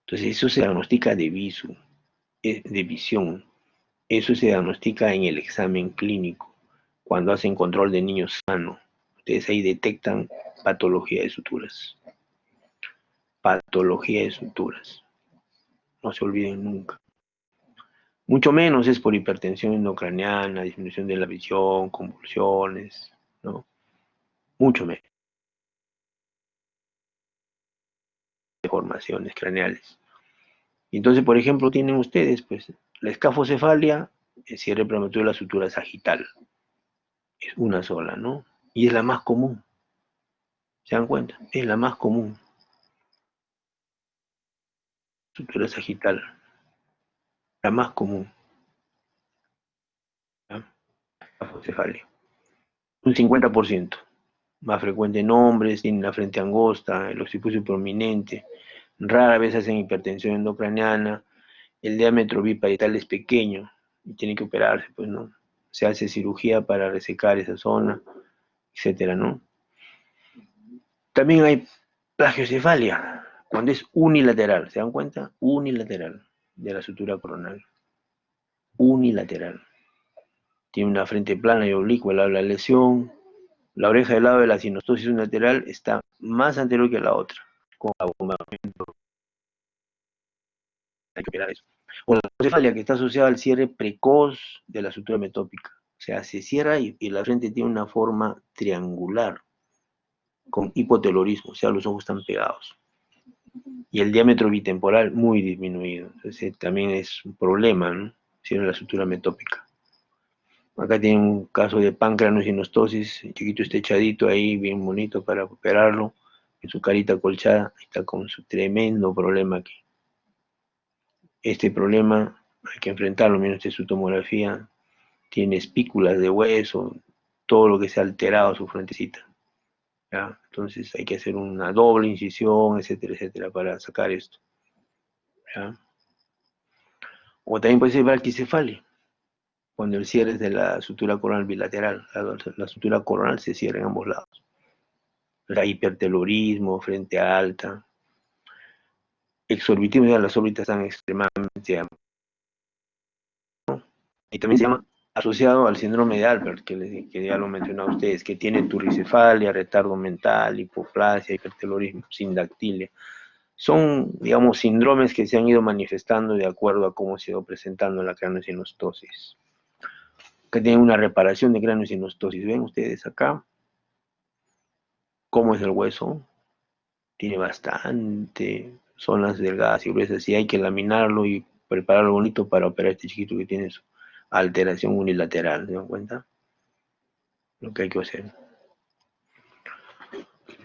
[SPEAKER 2] Entonces, eso se diagnostica de visión. Eso se diagnostica en el examen clínico, cuando hacen control de niños sanos. Ustedes ahí detectan patología de suturas. Patología de suturas. No se olviden nunca. Mucho menos es por hipertensión endocraniana, disminución de la visión, convulsiones, ¿no? Mucho menos. Deformaciones craneales. Entonces, por ejemplo, tienen ustedes, pues, la escafocefalia, el cierre prematuro de la sutura sagital. Es una sola, ¿no? Y es la más común. ¿Se dan cuenta? Es la más común. Sutura sagital. La más común. ¿Ya? Escafocefalia. Un 50%. Más frecuente en hombres, tienen la frente angosta, el occipucio prominente. Rara vez hacen hipertensión endocraniana. El diámetro biparietal es pequeño y tiene que operarse, pues, ¿no? Se hace cirugía para resecar esa zona, etcétera, ¿no? También hay plagiocefalia, cuando es unilateral, ¿se dan cuenta? Unilateral, de la sutura coronal. Unilateral. Tiene una frente plana y oblicua al lado de la lesión. La oreja del lado de la sinostosis unilateral está más anterior que la otra, con abombamiento. Hay que operar eso. O la cefalia, que está asociada al cierre precoz de la sutura metópica. O sea, se cierra y la frente tiene una forma triangular, con hipotelorismo, o sea, los ojos están pegados. Y el diámetro bitemporal muy disminuido. Entonces también es un problema, ¿no? Cierre la sutura metópica. Acá tiene un caso de pancreanosinostosis, el chiquito está echadito ahí, bien bonito para operarlo, en su carita colchada, está con su tremendo problema aquí. Este problema hay que enfrentarlo, miren usted su tomografía, tiene espículas de hueso, todo lo que se ha alterado su frentecita, ¿ya? Entonces hay que hacer una doble incisión, etcétera, etcétera, para sacar esto, ¿ya? O también puede ser braquicefalia, cuando el cierre es de la sutura coronal bilateral, la sutura coronal se cierra en ambos lados. La hipertelorismo, frente alta, exorbitismo, ya las órbitas están extremadamente amplias, ¿no? Y también se llama asociado al síndrome de Albert, que ya lo mencioné a ustedes, que tiene turricefalia, retardo mental, hipoplasia, hipertelorismo, sindactilia. Son, digamos, síndromes que se han ido manifestando de acuerdo a cómo se ha ido presentando la craneosinostosis. Que tienen una reparación de craneosinostosis. ¿Ven ustedes acá cómo es el hueso? Tiene bastante zonas delgadas y gruesas y hay que laminarlo y prepararlo bonito para operar a este chiquito que tiene su alteración unilateral. ¿Se dan cuenta? Lo que hay que hacer.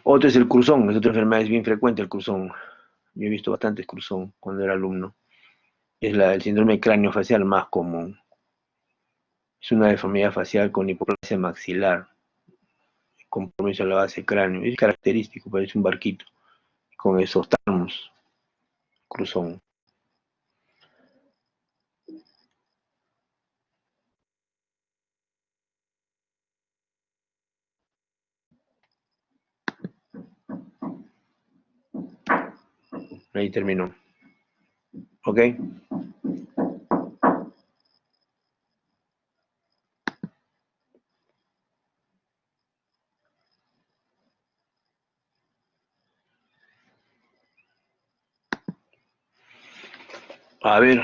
[SPEAKER 2] Otro es el cruzón, es otra enfermedad, es bien frecuente el cruzón. Yo he visto bastantes cruzón cuando era alumno. Es el síndrome craneofacial más común. Es una deformidad facial con hipoplasia maxilar, compromiso a la base cráneo. Es característico, parece un barquito, con esos termos, cruzón. Ahí terminó. ¿Ok? A ver,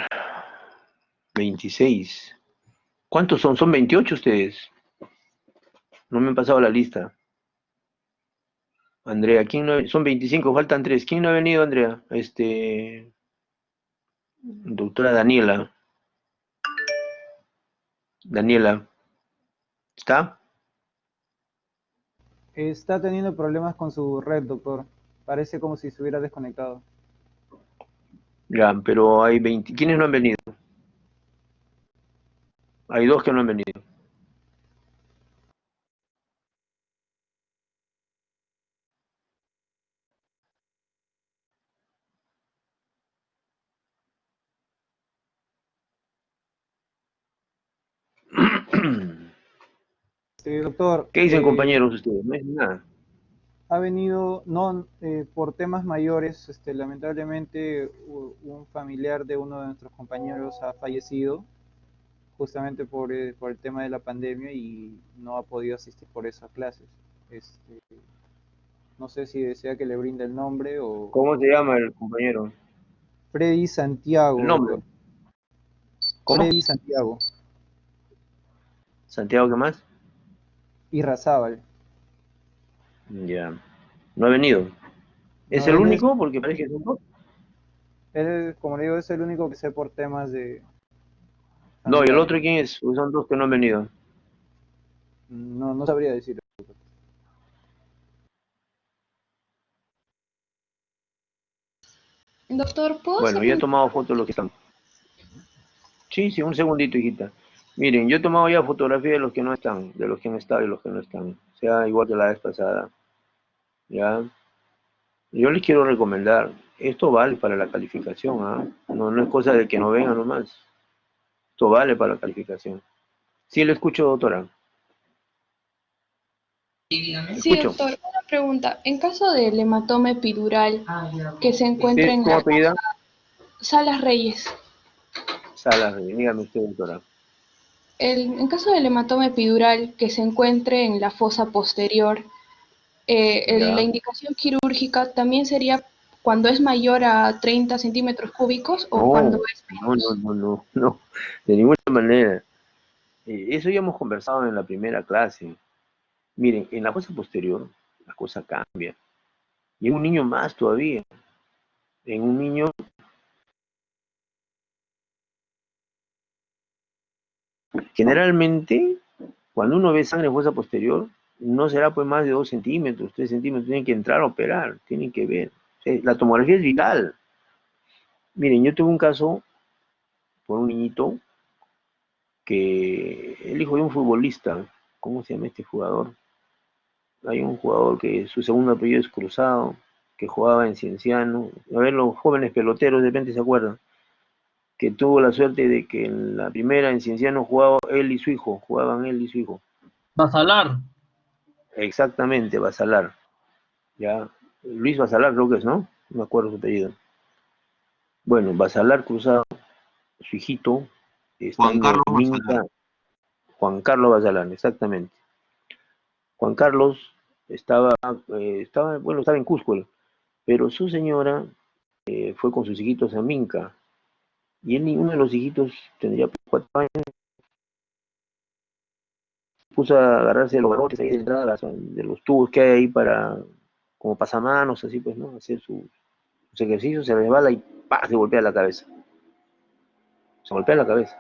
[SPEAKER 2] 26. ¿Cuántos son? ¿Son 28 ustedes? No me han pasado la lista. Andrea, ¿quién no son 25, faltan 3. ¿Quién no ha venido, Andrea? Doctora Daniela. Daniela, ¿está?
[SPEAKER 1] Está teniendo problemas con su red, doctor. Parece como si se hubiera desconectado.
[SPEAKER 2] Ya, pero hay 20. ¿Quiénes no han venido? Hay 2 que no han venido.
[SPEAKER 1] Doctor,
[SPEAKER 2] ¿Qué dicen compañeros ustedes? No es nada.
[SPEAKER 1] ha venido, no, por temas mayores, lamentablemente un familiar de uno de nuestros compañeros ha fallecido justamente por el tema de la pandemia y no ha podido asistir por esas clases. Este, no sé si desea que le brinde el nombre o
[SPEAKER 2] ¿Cómo se llama el compañero?
[SPEAKER 1] Freddy
[SPEAKER 2] El
[SPEAKER 1] Santiago,
[SPEAKER 2] nombre.
[SPEAKER 1] doctor.
[SPEAKER 2] ¿Cómo?
[SPEAKER 1] Freddy Santiago
[SPEAKER 2] Santiago, ¿qué más?
[SPEAKER 1] Irrazábal.
[SPEAKER 2] Ya. No ha venido. ¿Es
[SPEAKER 1] No,
[SPEAKER 2] el único? Porque parece que son 2.
[SPEAKER 1] él, como le digo, es el único que sé por temas de
[SPEAKER 2] No, ¿y el
[SPEAKER 1] familiares.
[SPEAKER 2] otro quién es? Porque son 2 que no han venido.
[SPEAKER 1] No, no sabría decir.
[SPEAKER 5] Doctor, ¿puedo
[SPEAKER 2] Bueno,
[SPEAKER 5] hacer
[SPEAKER 2] ya he
[SPEAKER 5] un...
[SPEAKER 2] tomado fotos de los que están. Sí, sí, un segundito, hijita. Miren, yo he tomado ya fotografía de los que no están, de los que han estado y los que no están. O sea, igual que la vez pasada. Ya. Yo les quiero recomendar, esto vale para la calificación, ¿ah? No, no es cosa de que no vengan nomás. Esto vale para la calificación. Sí, le escucho, doctora.
[SPEAKER 5] Sí,
[SPEAKER 2] Escucho.
[SPEAKER 5] doctor, una pregunta. En caso del hematoma epidural que se encuentra
[SPEAKER 2] ¿Usted
[SPEAKER 5] en
[SPEAKER 2] cómo
[SPEAKER 5] la
[SPEAKER 2] apellida?
[SPEAKER 5] Salas Reyes,
[SPEAKER 2] Salas, dígame usted, doctora.
[SPEAKER 5] en caso del hematoma epidural que se encuentre en la fosa posterior, la
[SPEAKER 2] Ya.
[SPEAKER 5] indicación quirúrgica también sería cuando es mayor a 30 centímetros cúbicos o cuando
[SPEAKER 2] No,
[SPEAKER 5] es
[SPEAKER 2] no, no,
[SPEAKER 5] menos.
[SPEAKER 2] no, no, no, de ninguna manera. Eso ya hemos conversado en la primera clase. Miren, en la fosa posterior la cosa cambia. Y en un niño más todavía. En un niño, generalmente, cuando uno ve sangre en fosa posterior, no será pues más de 2 centímetros, 3 centímetros, tienen que entrar a operar, tienen que ver. O sea, la tomografía es vital. Miren, yo tuve un caso por un niñito que el hijo de un futbolista, ¿cómo se llama este jugador? Hay un jugador que su segundo apellido es Cruzado, que jugaba en Cienciano. A ver, los jóvenes peloteros de repente se acuerdan, que tuvo la suerte de que en la primera en Cienciano jugaba él y su hijo, jugaban él y su hijo.
[SPEAKER 6] Basalar.
[SPEAKER 2] Exactamente, Basalar. Ya, Luis Basalar creo que es, ¿no? No me acuerdo su apellido. Bueno, Basalar Cruzado, su hijito, está
[SPEAKER 6] Juan
[SPEAKER 2] en
[SPEAKER 6] Carlos Basalar.
[SPEAKER 2] Dominica, Juan Carlos Basalar, exactamente. Juan Carlos estaba, bueno, estaba en Cusco, pero su señora fue con sus hijitos a Minca. Y él, ninguno de los hijitos tendría 4 años, puso a agarrarse de los garrotes ahí de entrada, de los tubos que hay ahí para, como pasamanos, así pues, ¿no? Hacer sus ejercicios, se resbala y ¡pah! Se golpea la cabeza. Se golpea la cabeza.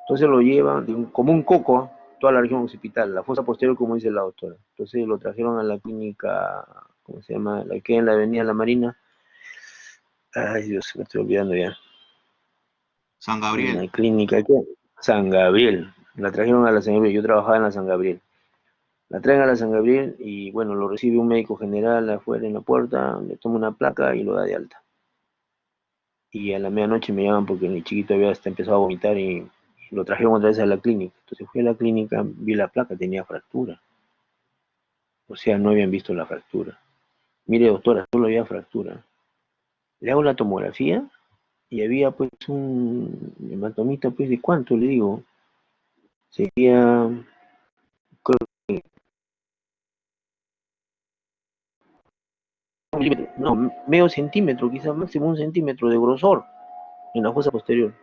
[SPEAKER 2] Entonces lo llevan como un coco, toda la región occipital, la fosa posterior, como dice la doctora. Entonces lo trajeron a la clínica, ¿cómo se llama? La que en la avenida La Marina. Ay, Dios, me estoy olvidando ya.
[SPEAKER 6] San
[SPEAKER 2] La
[SPEAKER 6] Gabriel.
[SPEAKER 2] clínica, ¿qué? San Gabriel. La trajeron a la San Gabriel. Yo trabajaba en la San Gabriel. La traen a la San Gabriel y bueno, lo recibe un médico general afuera en la puerta, le toma una placa y lo da de alta. Y a la medianoche me llaman porque mi chiquito había hasta empezado a vomitar y lo trajeron otra vez a la clínica. Entonces fui a la clínica, vi la placa, tenía fractura. O sea, no habían visto la fractura. Mire, doctora, solo había fractura. Le hago la tomografía y había pues un hematomita, pues de cuánto, le digo. Sería, creo que un milímetro, no, medio centímetro, quizás máximo 1 centímetro de grosor en la fosa posterior.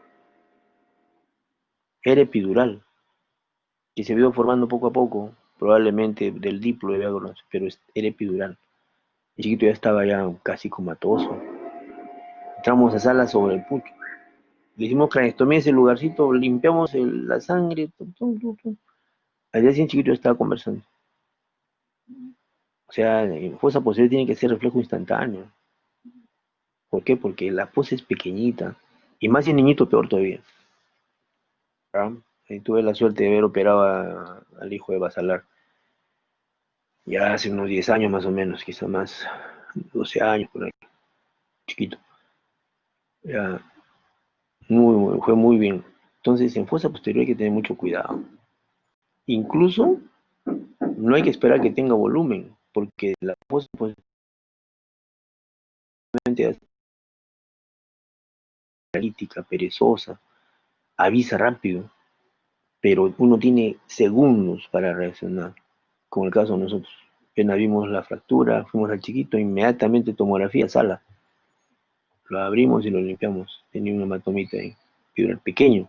[SPEAKER 2] Era epidural, que se vio formando poco a poco, probablemente del diplo de Viagra, pero era epidural. El chiquito ya estaba ya casi comatoso. Entramos a sala sobre el pucho. Le hicimos craneostomía en ese lugarcito, limpiamos la sangre. Tum, tum, tum, tum. Al día siguiente el chiquito estaba conversando. O sea, en fosa posterior tiene que ser reflejo instantáneo. ¿Por qué? Porque la fosa es pequeñita. Y más si es niñito, peor todavía. ¿Ah? Y tuve la suerte de haber operado al hijo de Basalar. Ya hace unos 10 años más o menos, quizá más, 12 años por ahí, chiquito. Ya, fue muy bien. Entonces, en fosa posterior hay que tener mucho cuidado. Incluso no hay que esperar que tenga volumen, porque la fosa posterior es paralítica, perezosa, avisa rápido, pero uno tiene segundos para reaccionar, como el caso de nosotros. Apenas vimos la fractura, fuimos al chiquito, inmediatamente tomografía, sala. Lo abrimos y lo limpiamos. Tenía un hematomita ahí, fibra pequeño,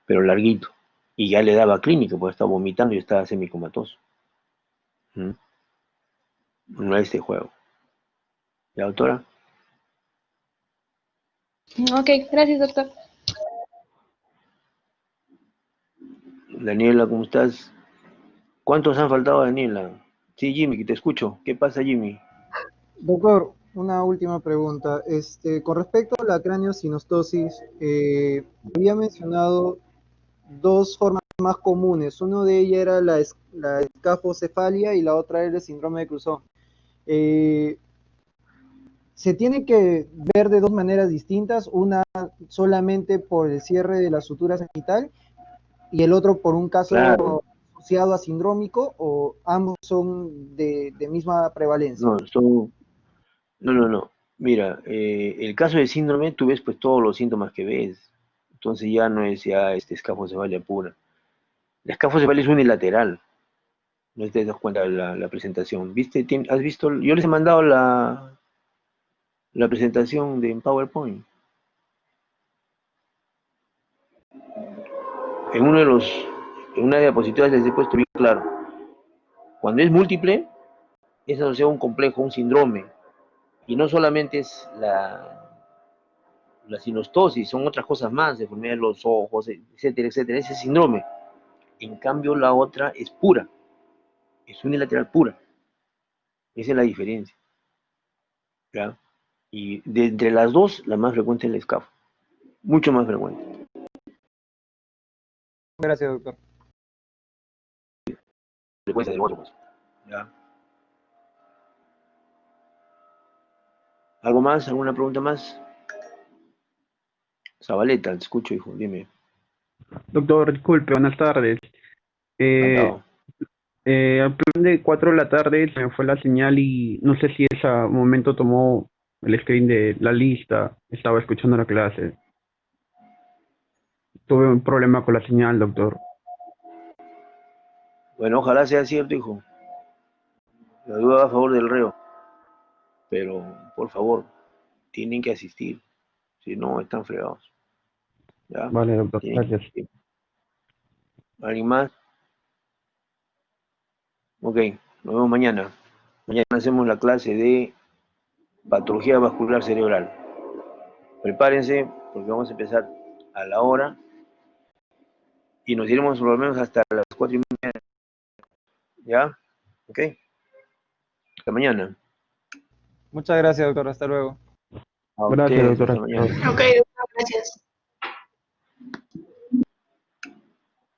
[SPEAKER 2] pero larguito. Y ya le daba clínica, porque estaba vomitando y estaba semicomatoso. ¿Mm? No es este juego. ¿La doctora?
[SPEAKER 5] Ok, gracias, doctor.
[SPEAKER 2] Daniela, ¿cómo estás? ¿Cuántos han faltado, Daniela? Sí, Jimmy, que te escucho. ¿Qué pasa, Jimmy?
[SPEAKER 1] Doctor, una última pregunta. Con respecto a la craneosinostosis, había mencionado dos formas más comunes. Una de ellas era la escafocefalia y la otra era el síndrome de Cruzón. Eh, ¿Se tiene que ver de dos maneras distintas? Una solamente por el cierre de la sutura genital y el otro por un
[SPEAKER 2] Claro,
[SPEAKER 1] caso asociado a sindrómico, o ambos son de misma prevalencia.
[SPEAKER 2] no, no. Mira, el caso de síndrome, tú ves pues todos los síntomas que ves. Entonces ya no es ya escafocefalia pura. La escafocefalia es unilateral. No te das cuenta de la presentación. ¿Viste? ¿Has visto? Yo les he mandado la presentación de en PowerPoint. En uno de los, en una diapositiva les he puesto bien claro. Cuando es múltiple, es asociado a un complejo, un síndrome. Y no solamente es la sinostosis, son otras cosas más, deformidad de los ojos, etcétera, etcétera. Ese es síndrome. En cambio, la otra es pura, es unilateral pura. Esa es la diferencia. ¿Ya? Y de entre las dos, la más frecuente es el escafo. Mucho más frecuente.
[SPEAKER 1] Gracias, doctor.
[SPEAKER 2] Frecuencia del otro, pues. ¿Ya? ¿Algo más? ¿Alguna pregunta más? Zabaleta, te escucho, hijo, dime.
[SPEAKER 7] Doctor, disculpe, buenas tardes. Eh,
[SPEAKER 2] Encantado.
[SPEAKER 7] Al plan de 4 de la tarde se me fue la señal y no sé si ese momento tomó el screen de la lista. Estaba escuchando la clase. Tuve un problema con la señal, doctor.
[SPEAKER 2] Bueno, ojalá sea cierto, hijo. La duda a favor del reo. Pero, por favor, tienen que asistir. Si no, están fregados. ¿Ya?
[SPEAKER 7] Vale, doctor,
[SPEAKER 2] Tienen que
[SPEAKER 7] gracias.
[SPEAKER 2] asistir. ¿Alguien más? Ok, nos vemos mañana. Mañana hacemos la clase de patología vascular cerebral. Prepárense porque vamos a empezar a la hora y nos iremos por lo menos hasta las 4:30. ¿Ya? Ok. Hasta mañana.
[SPEAKER 1] Muchas gracias, doctor. Hasta luego.
[SPEAKER 2] A
[SPEAKER 7] Gracias,
[SPEAKER 2] ustedes,
[SPEAKER 7] doctor.
[SPEAKER 2] hasta mañana.
[SPEAKER 5] Ok, doctor, gracias.